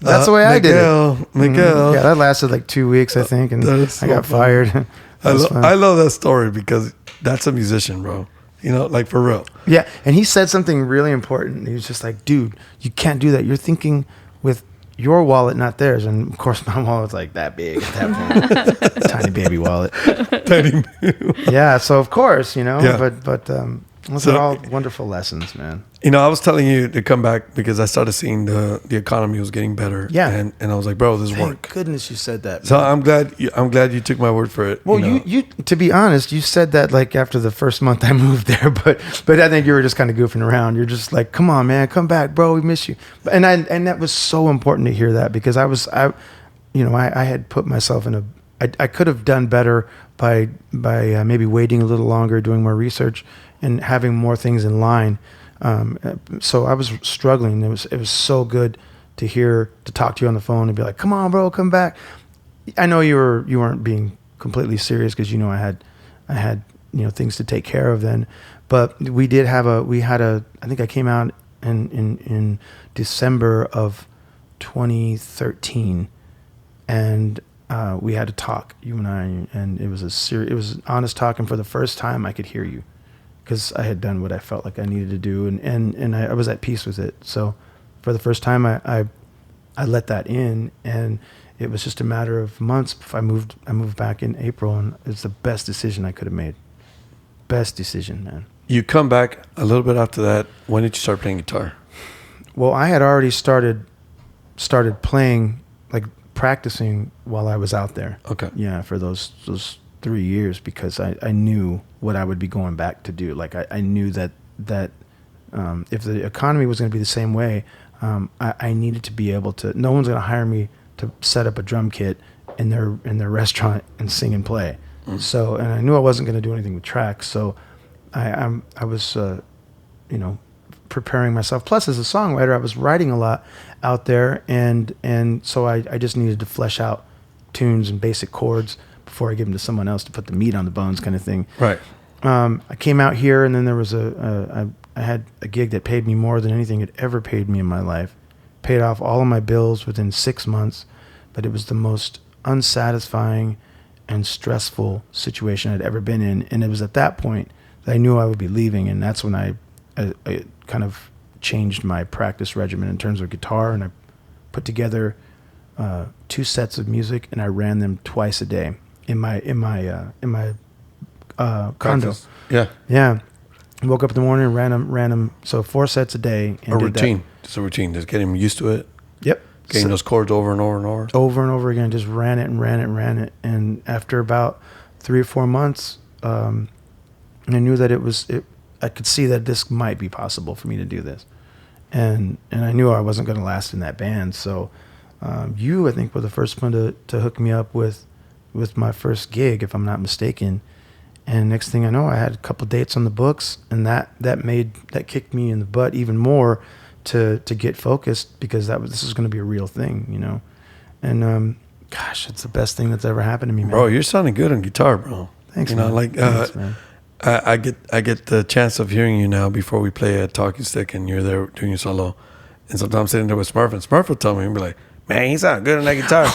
S2: That's the way I did it.
S1: Miguel.
S2: Yeah, that lasted like 2 weeks, I think, and I got fired.
S1: I love that story because that's a musician, bro. For real.
S2: Yeah, and he said something really important. He was just like, dude, you can't do that. You're thinking with your wallet, not theirs. And, of course, my wallet was like that big at that point. Tiny baby wallet.
S1: Tiny.
S2: Yeah, so, of course,
S1: Yeah.
S2: but those are all wonderful lessons, man.
S1: I was telling you to come back because I started seeing the economy was getting better.
S2: Yeah.
S1: And I was like, bro, this
S2: Thank
S1: work.
S2: goodness you said that. Man.
S1: So I'm glad you took my word for it.
S2: Well, you to be honest, you said that after the first month I moved there, but I think you were just kind of goofing around. You're just like, come on, man, come back, bro, we miss you. And that was so important to hear that because I had put myself in I could have done better by maybe waiting a little longer, doing more research, and having more things in line. So I was struggling. It was so good to talk to you on the phone and be like, come on, bro, come back. I know you weren't being completely serious because I had things to take care of then, but we had a I think I came out in December of 2013, and we had to talk, you and I, and it was it was honest talk, and for the first time I could hear you. Because I had done what I felt like I needed to do, and I was at peace with it. So for the first time, I let that in, and it was just a matter of months. I moved back in April, and it's the best decision I could have made. Best decision, man.
S1: You come back a little bit after that. When did you start playing guitar?
S2: Well, I had already started playing practicing while I was out there.
S1: Okay.
S2: Yeah, for those 3 years, because I knew what I would be going back to do. Like I knew that if the economy was going to be the same way, I needed to be able to. No one's going to hire me to set up a drum kit in their restaurant and sing and play. So, and I knew I wasn't going to do anything with tracks. So, I was, preparing myself. Plus, as a songwriter, I was writing a lot out there, and so I just needed to flesh out tunes and basic chords before I give them to someone else to put the meat on the bones, kind of thing.
S1: Right.
S2: I came out here, and then there was I had a gig that paid me more than anything had ever paid me in my life. Paid off all of my bills within 6 months, but it was the most unsatisfying and stressful situation I'd ever been in. And it was at that point that I knew I would be leaving, and that's when I kind of changed my practice regimen in terms of guitar, and I put together 2 sets of music, and I ran them twice a day in my condo. Yeah. Woke up in the morning and ran them. So 4 sets a day. And
S1: a routine. Just a routine. Just getting used to it.
S2: Yep.
S1: Getting those chords over and over and over.
S2: Over and over again. Just ran it. And after about 3 or 4 months, I knew that I could see that this might be possible for me to do this. And I knew I wasn't going to last in that band. So you, I think, were the first one to hook me up with my first gig, if I'm not mistaken. And next thing I know, I had a couple dates on the books, and that kicked me in the butt even more to get focused, because this is going to be a real thing, And gosh, it's the best thing that's ever happened to me, man.
S1: Bro, you're sounding good on guitar, bro.
S2: Thanks, man. Thanks, man.
S1: I get the chance of hearing you now before we play a talking stick, and you're there doing your solo. And sometimes I'm sitting there with Smurf, and Smurf will tell me, and be like, "Man, he sounds good on that guitar."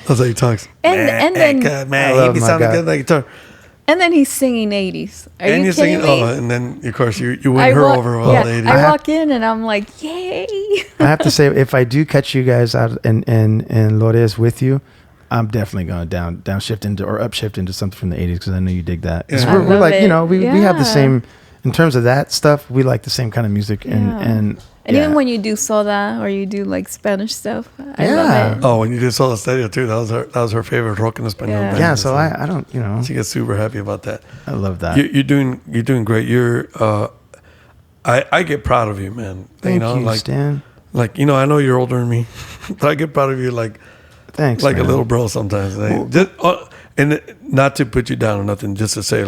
S1: That's how he talks.
S3: And then
S1: he be sounding good on that guitar.
S3: And then he's singing 80s.
S1: And you're singing, and then of course you win her over all the 80s.
S3: I walk in and I'm like, yay!
S2: I have to say, if I do catch you guys out and Lores with you, I'm definitely going to downshift into or upshift into something from the 80s, because I know you dig that.
S1: Yeah.
S2: We're like, we have the same, in terms of that stuff, we like the same kind of music. And
S3: even when you do soda or you do like Spanish stuff, I love it.
S1: Oh, when you did Soda Stereo too, that was her favorite rock in Espanol band.
S2: Yeah, so I don't,
S1: she gets super happy about that.
S2: I love that.
S1: You're doing great. I get proud of you, man.
S2: Thank you, Stan.
S1: Like, I know you're older than me, but I get proud of you
S2: thanks,
S1: like
S2: man.
S1: a little bro sometimes. And not to put you down or nothing, just to say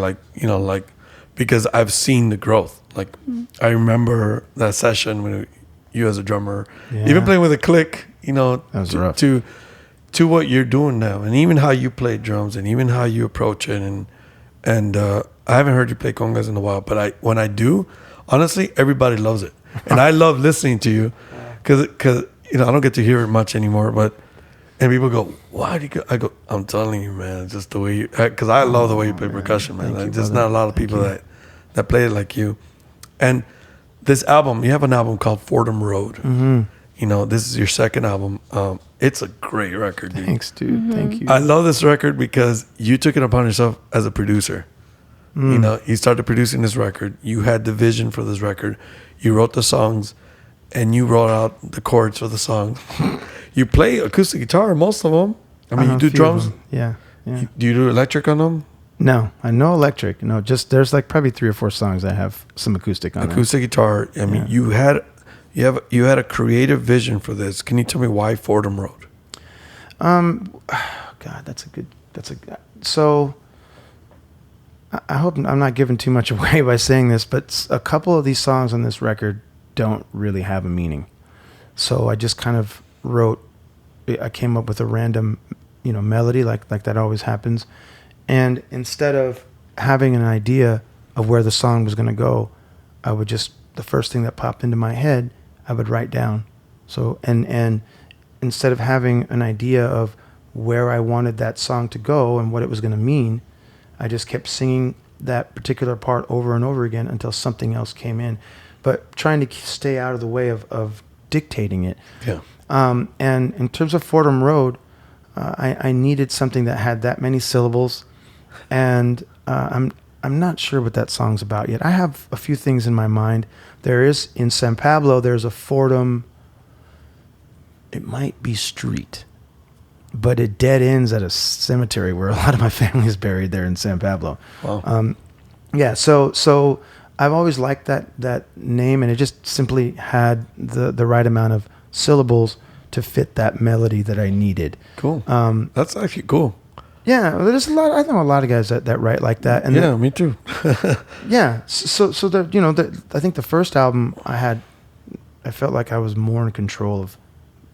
S1: because I've seen the growth. Like, I remember that session when you as a drummer, even playing with a click,
S2: that was rough.
S1: To what you're doing now, and even how you play drums, and even how you approach it, and I haven't heard you play congas in a while, but when I do, honestly, everybody loves it, and I love listening to you, because I don't get to hear it much anymore, and people go, why do you go? I go, I'm telling you, man, just the way you, because I love the way you play percussion, man. There's just not a lot of people that play it like you. And this album, you have an album called Fordham Road.
S2: Mm-hmm.
S1: This is your second album. It's a great record, dude.
S2: Thanks, dude. Mm-hmm. Thank you.
S1: I love this record because you took it upon yourself as a producer. You started producing this record. You had the vision for this record. You wrote the songs, and you wrote out the chords for the songs. You play acoustic guitar, most of them. I mean, you do drums.
S2: Yeah.
S1: Do you do electric on them?
S2: No, I know electric. No, just there's like probably 3 or 4 songs that have some acoustic on.
S1: Acoustic guitar. I mean, you had a creative vision for this. Can you tell me why Fordham Road?
S2: God, so I hope I'm not giving too much away by saying this, but a couple of these songs on this record don't really have a meaning. So I just kind of I came up with a random, melody like that always happens. And instead of having an idea of where the song was going to go, I would the first thing that popped into my head, I would write down. So, and instead of having an idea of where I wanted that song to go and what it was going to mean, I just kept singing that particular part over and over again until something else came in, but trying to stay out of the way of dictating it.
S1: Yeah.
S2: And in terms of Fordham Road, I needed something that had that many syllables, and I'm not sure what that song's about yet. I have a few things in my mind. There is in San Pablo. There's a Fordham it might be street, but it dead ends at a cemetery where a lot of my family is buried there in San Pablo.
S1: Wow.
S2: Yeah, so I've always liked that name, and it just simply had the right amount of syllables to fit that melody that I needed.
S1: Cool. That's actually cool.
S2: Yeah, there's a lot. I know a lot of guys that write like that. And
S1: yeah, me too.
S2: Yeah, so I think the first album I felt like I was more in control of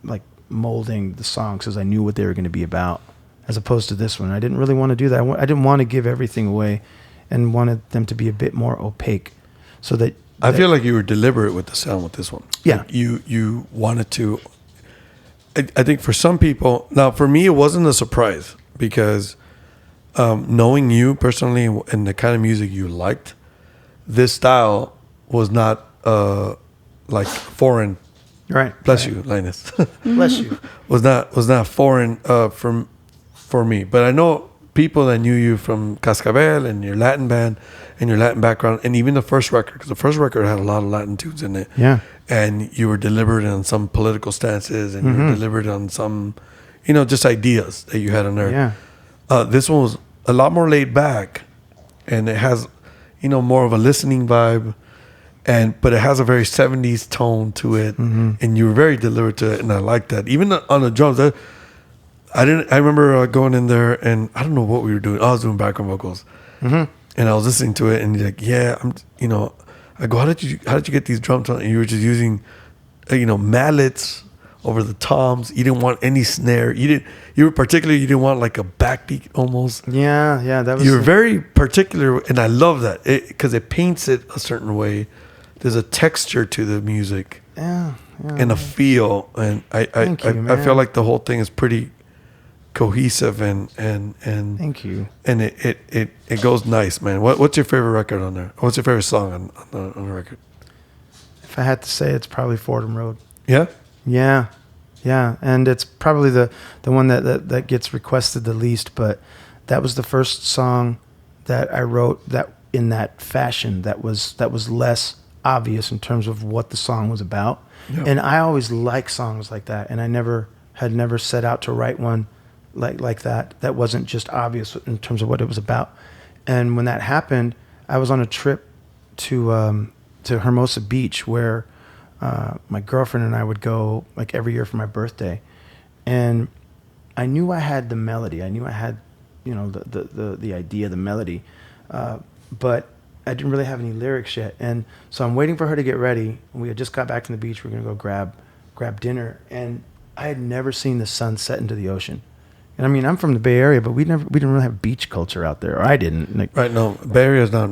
S2: like molding the songs because I knew what they were going to be about, as opposed to this one. I didn't really want to do that. I didn't want to give everything away, and wanted them to be a bit more opaque, so that
S1: I feel like you were deliberate with the sound with this one.
S2: Yeah,
S1: like you wanted to. I think for some people, now for me, it wasn't a surprise because knowing you personally and the kind of music you liked, this style was not like foreign.
S2: Right.
S1: Bless you, Linus.
S2: Bless you.
S1: was not foreign for me, but I know people that knew you from Cascabel and your Latin band and your Latin background, and even the first record, because the first record had a lot of Latin tunes in it.
S2: Yeah.
S1: And you were deliberate on some political stances, and you were deliberate on some, just ideas that you had on there.
S2: Yeah.
S1: This one was a lot more laid back, and it has, more of a listening vibe, but it has a very 70s tone to it, and you were very deliberate to it, and I like that. Even on the drums, I remember going in there, and I don't know what we were doing. I was doing background vocals, and I was listening to it, and you're like, yeah, I go, how did you get these drum tones? And you were just using, mallets over the toms. You didn't want any snare. You didn't want like a backbeat almost.
S2: Yeah, that was.
S1: You were very particular, and I love that because it paints it a certain way. There's a texture to the music, and a feel, and I feel like the whole thing is pretty cohesive and
S2: thank you.
S1: And it goes nice, man. What's your favorite record on there? What's your favorite song on the record?
S2: If I had to say, it's probably Fordham Road.
S1: Yeah,
S2: and it's probably the one that gets requested the least, but that was the first song that I wrote that in that fashion that was less obvious in terms of what the song was about. Yeah. And I always like songs like that, and I had never set out to write one like that wasn't just obvious in terms of what it was about. And when that happened, I was on a trip to Hermosa Beach where my girlfriend and I would go like every year for my birthday, and I knew I had the melody. I knew I had the idea, the melody, but I didn't really have any lyrics yet. And so I'm waiting for her to get ready. We had just got back from the beach. We were gonna go grab dinner, and I had never seen the sun set into the ocean. And I mean, I'm from the Bay Area, but we didn't really have beach culture out there, or I didn't. Like,
S1: right? No, Bay Area is not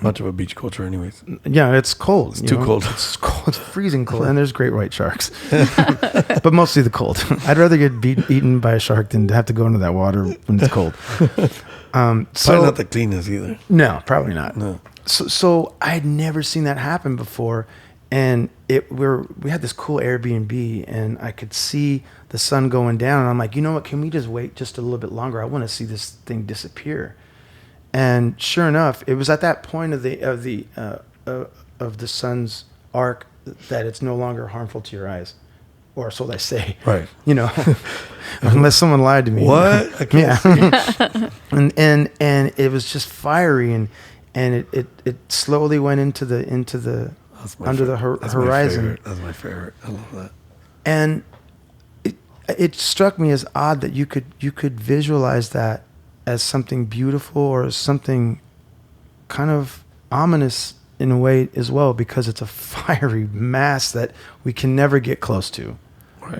S1: much of a beach culture, anyways.
S2: Yeah, it's cold.
S1: It's too cold.
S2: It's cold. It's freezing cold, and there's great white sharks, but mostly the cold. I'd rather get eaten by a shark than to have to go into that water when it's cold.
S1: Probably not the cleanest either.
S2: No, probably not.
S1: No.
S2: So I had never seen that happen before, and we had this cool Airbnb, and I could see the sun going down, and I'm like, you know what? Can we just wait just a little bit longer? I want to see this thing disappear. And sure enough, it was at that point of the sun's arc that it's no longer harmful to your eyes, or so they say.
S1: Right.
S2: Unless someone lied to me.
S1: What? I can't see.
S2: and it was just fiery, and it slowly went into the under the horizon.
S1: That's my favorite. I love that.
S2: And it struck me as odd that you could visualize that as something beautiful or as something kind of ominous in a way as well, because it's a fiery mass that we can never get close to, right.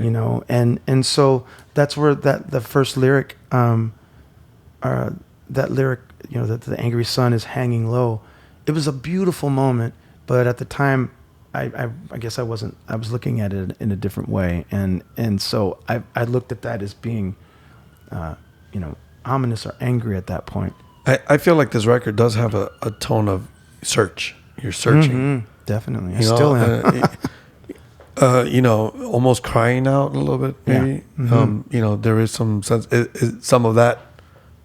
S2: And so that's where the first lyric, that the angry sun is hanging low. It was a beautiful moment, but at the time, I guess I was looking at it in a different way, and so I looked at that as being, ominous or angry at that point.
S1: I feel like this record does have a tone of search. You're searching.
S2: Mm-hmm. Definitely. I still am.
S1: Almost crying out a little bit, maybe.
S2: Yeah. Mm-hmm.
S1: There is some sense. Is some of that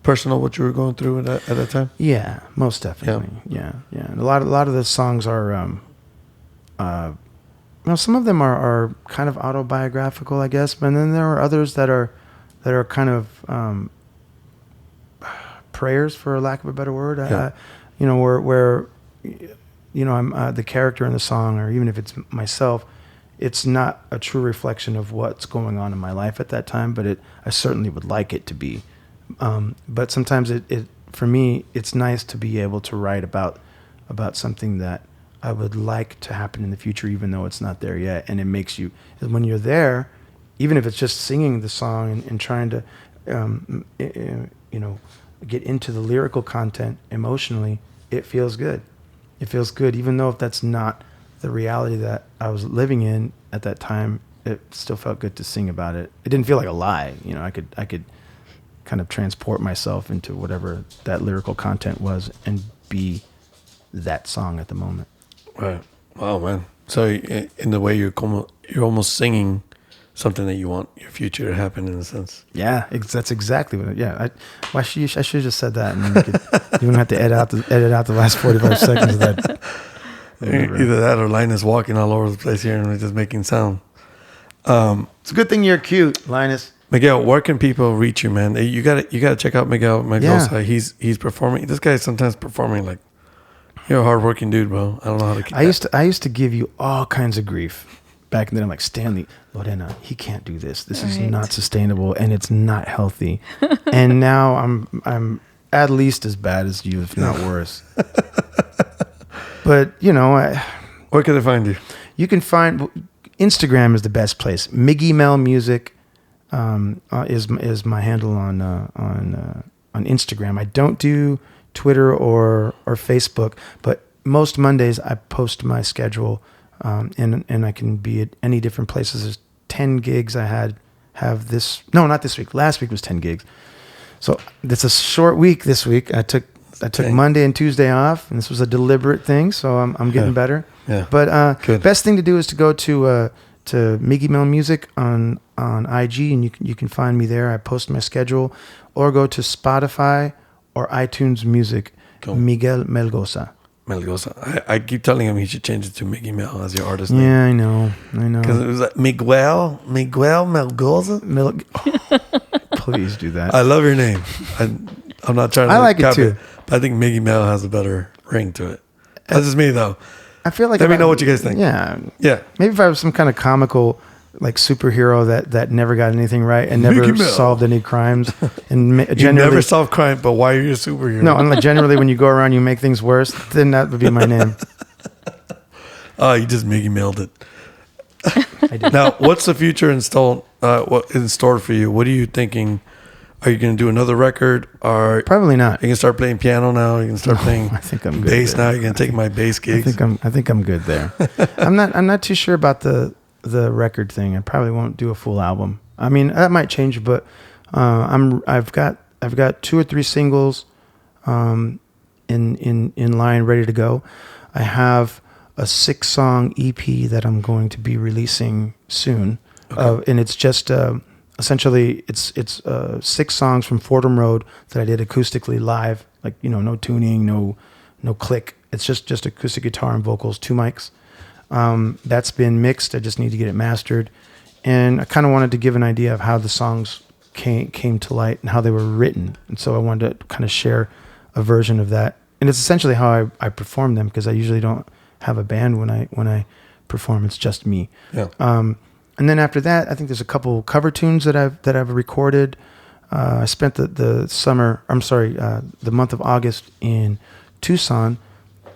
S1: personal, what you were going through at that time?
S2: Yeah, most definitely. Yeah. And a lot of the songs are some of them are kind of autobiographical, I guess, but then there are others that are kind of prayers, for lack of a better word.
S1: Yeah.
S2: Where I'm the character in the song, or even if it's myself, it's not a true reflection of what's going on in my life at that time, but I certainly would like it to be. But sometimes it for me, it's nice to be able to write about something that I would like to happen in the future, even though it's not there yet. And it makes you, when you're there, even if it's just singing the song and trying to, get into the lyrical content emotionally, it feels good. It feels good, even though if that's not the reality that I was living in at that time. It still felt good to sing about it. It didn't feel like a lie. I could kind of transport myself into whatever that lyrical content was and be that song at the moment.
S1: Right. Wow, man. So in the way you're almost singing something that you want your future to happen, in a sense.
S2: Yeah, that's exactly what. I should have just said that, and you wouldn't have to edit out the last 45 seconds of that.
S1: Either that or Linus walking all over the place here and just making sound.
S2: It's a good thing you're cute, Linus.
S1: Miguel, where can people reach you, man? You gotta check out Miguel Melgoza. Yeah. He's performing. This guy's sometimes performing like, you're a hardworking dude, bro. I don't know how to keep
S2: I used to give you all kinds of grief back then. I'm like, Stanley, Lorena, he can't do this. This is not sustainable and it's not healthy. And now I'm at least as bad as you, if not worse. But
S1: where can I find you?
S2: You can find Instagram is the best place. Miggy Mel Music is my handle on Instagram. I don't do Twitter or Facebook, but most Mondays I post my schedule, and I can be at any different places. There's 10 gigs I have this. No, not this week. Last week was 10 gigs. So it's a short week this week. I took Monday and Tuesday off, and this was a deliberate thing. So I'm getting better.
S1: Yeah.
S2: But best thing to do is to go to Miggy Mel Music on IG, and you can find me there. I post my schedule, or go to Spotify or iTunes Music. Cool. Miguel Melgoza.
S1: Melgoza. I keep telling him he should change it to Miggy Mel as your artist name.
S2: Yeah, I know.
S1: Because it was like Miguel Melgoza.
S2: Please do that.
S1: I love your name. I'm not trying to.
S2: I like it too.
S1: But I think Miggy Mel has a better ring to it. That's just me, though.
S2: I feel like.
S1: Let me know what you guys think.
S2: Yeah.
S1: Yeah.
S2: Maybe if I was some kind of comical, like, superhero that never got anything right and never solved any crimes, and generally
S1: you never solved crime, but why are you a superhero?
S2: No, and like generally when you go around you make things worse, then that would be my name.
S1: Oh, you just Miggy Mailed it.
S2: I did.
S1: Now, what's the future in store for you? What are you thinking? Are you going to do another record? Or
S2: probably not.
S1: You can start playing piano now. You can start playing.
S2: I think I'm good
S1: bass
S2: there.
S1: now. You're going to take my bass gigs.
S2: I think I'm good there. I'm not too sure about the record thing. I probably won't do a full album. I mean, that might change, but I've got 2 or 3 singles in line, ready to go. I have a 6-song EP that I'm going to be releasing soon, and it's just essentially it's 6 songs from Fordham Road that I did acoustically live, like no tuning, no click. It's just acoustic guitar and vocals, 2 mics. That's been mixed. I just need to get it mastered, and I kind of wanted to give an idea of how the songs came to light and how they were written, and so I wanted to kind of share a version of that. And it's essentially how I perform them, because I usually don't have a band when I perform. It's just me.
S1: Yeah.
S2: And then after that, I think there's a couple cover tunes that I've recorded. I spent the month of August in Tucson,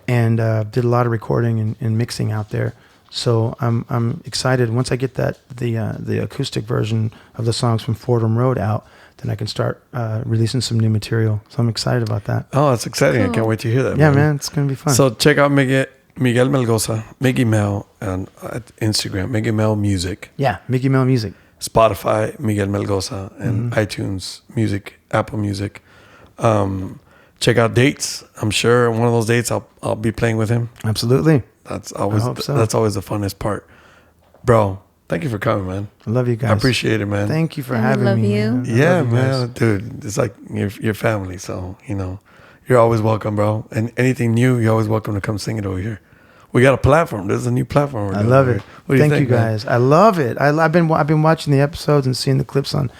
S2: and did a lot of recording and mixing out there. So I'm excited. Once I get the acoustic version of the songs from Fordham Road out, then I can start releasing some new material. So I'm excited about that.
S1: Oh, that's exciting. Cool. I can't wait to hear that.
S2: Yeah, man, it's gonna be fun.
S1: So check out Miguel Melgoza, Miggy Mel, and Instagram, Miggy Mel Music.
S2: Yeah, Miggy Mel Music.
S1: Spotify, Miguel Melgoza, and iTunes Music, Apple Music. Check out dates. I'm sure one of those dates I'll be playing with him.
S2: Absolutely.
S1: That's always the funnest part, bro. Thank you for coming, man.
S2: I love you guys.
S1: I appreciate it, man.
S2: Thank you for having me.
S3: I love you.
S2: Man.
S1: Yeah, man, dude. It's like your family, so you're always welcome, bro. And anything new, you're always welcome to come sing it over here. we got a platform. There's a new platform.
S2: I love it. Thank you guys. Man? I love it. I've been watching the episodes and seeing the clips on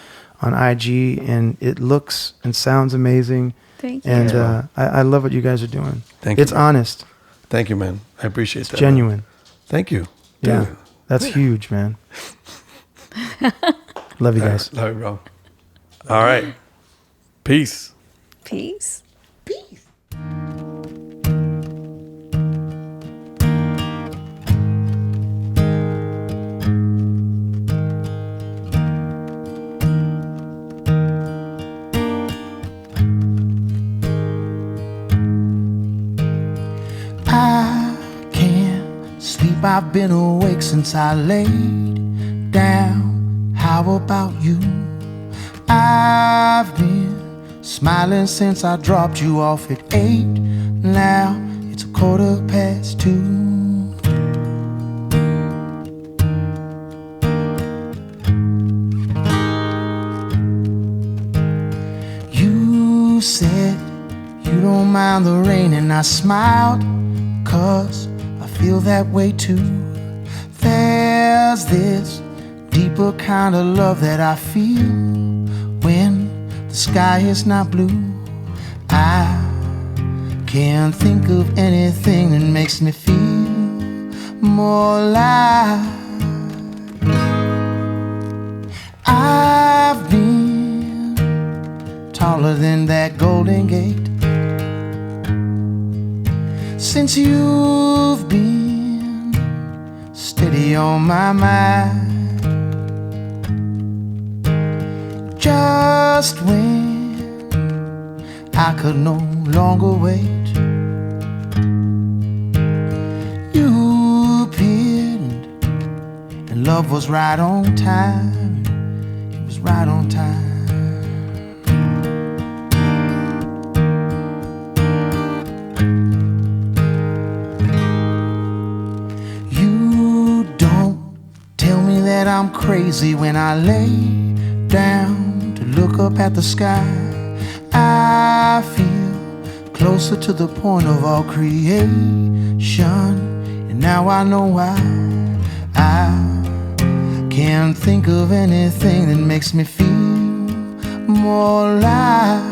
S2: IG, and it looks and sounds amazing.
S3: Thank you.
S2: And I love what you guys are doing.
S1: Thank you.
S2: It's honest.
S1: Thank you, man. I appreciate that.
S2: It's genuine.
S1: Man. Thank you.
S2: Yeah. Dude. That's huge, man. Love you guys.
S1: Love you, bro. All right. Peace.
S3: Peace.
S4: Peace. I've been awake since I laid down. How about you? I've been smiling since I dropped you off at 8. Now it's 2:15. You said you don't mind the rain, and I smiled, 'cause feel that way too. There's this deeper kind of love that I feel when the sky is not blue. I can't think of anything that makes me feel more alive. I've been taller than that Golden Gate since you've been steady on my mind. Just when I could no longer wait, you appeared, and love was right on time. It was right on time. I'm crazy when I lay down to look up at the sky. I feel closer to the point of all creation, and now I know why. I can't think of anything that makes me feel more alive.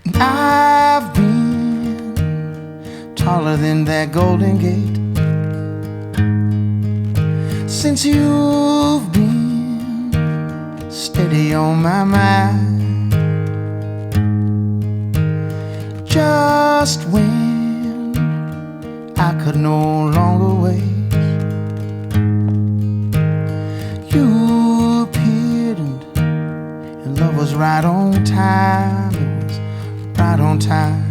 S4: And I've been taller than that Golden Gate since you've been steady on my mind. Just when I could no longer wait, you appeared, and love was right on time. It was right on time.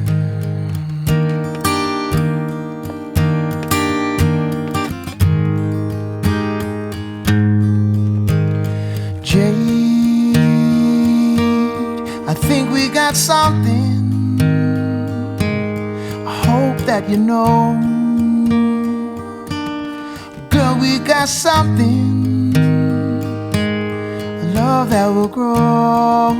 S4: Jade, I think we got something. I hope that you know. Girl, we got something. A love that will grow.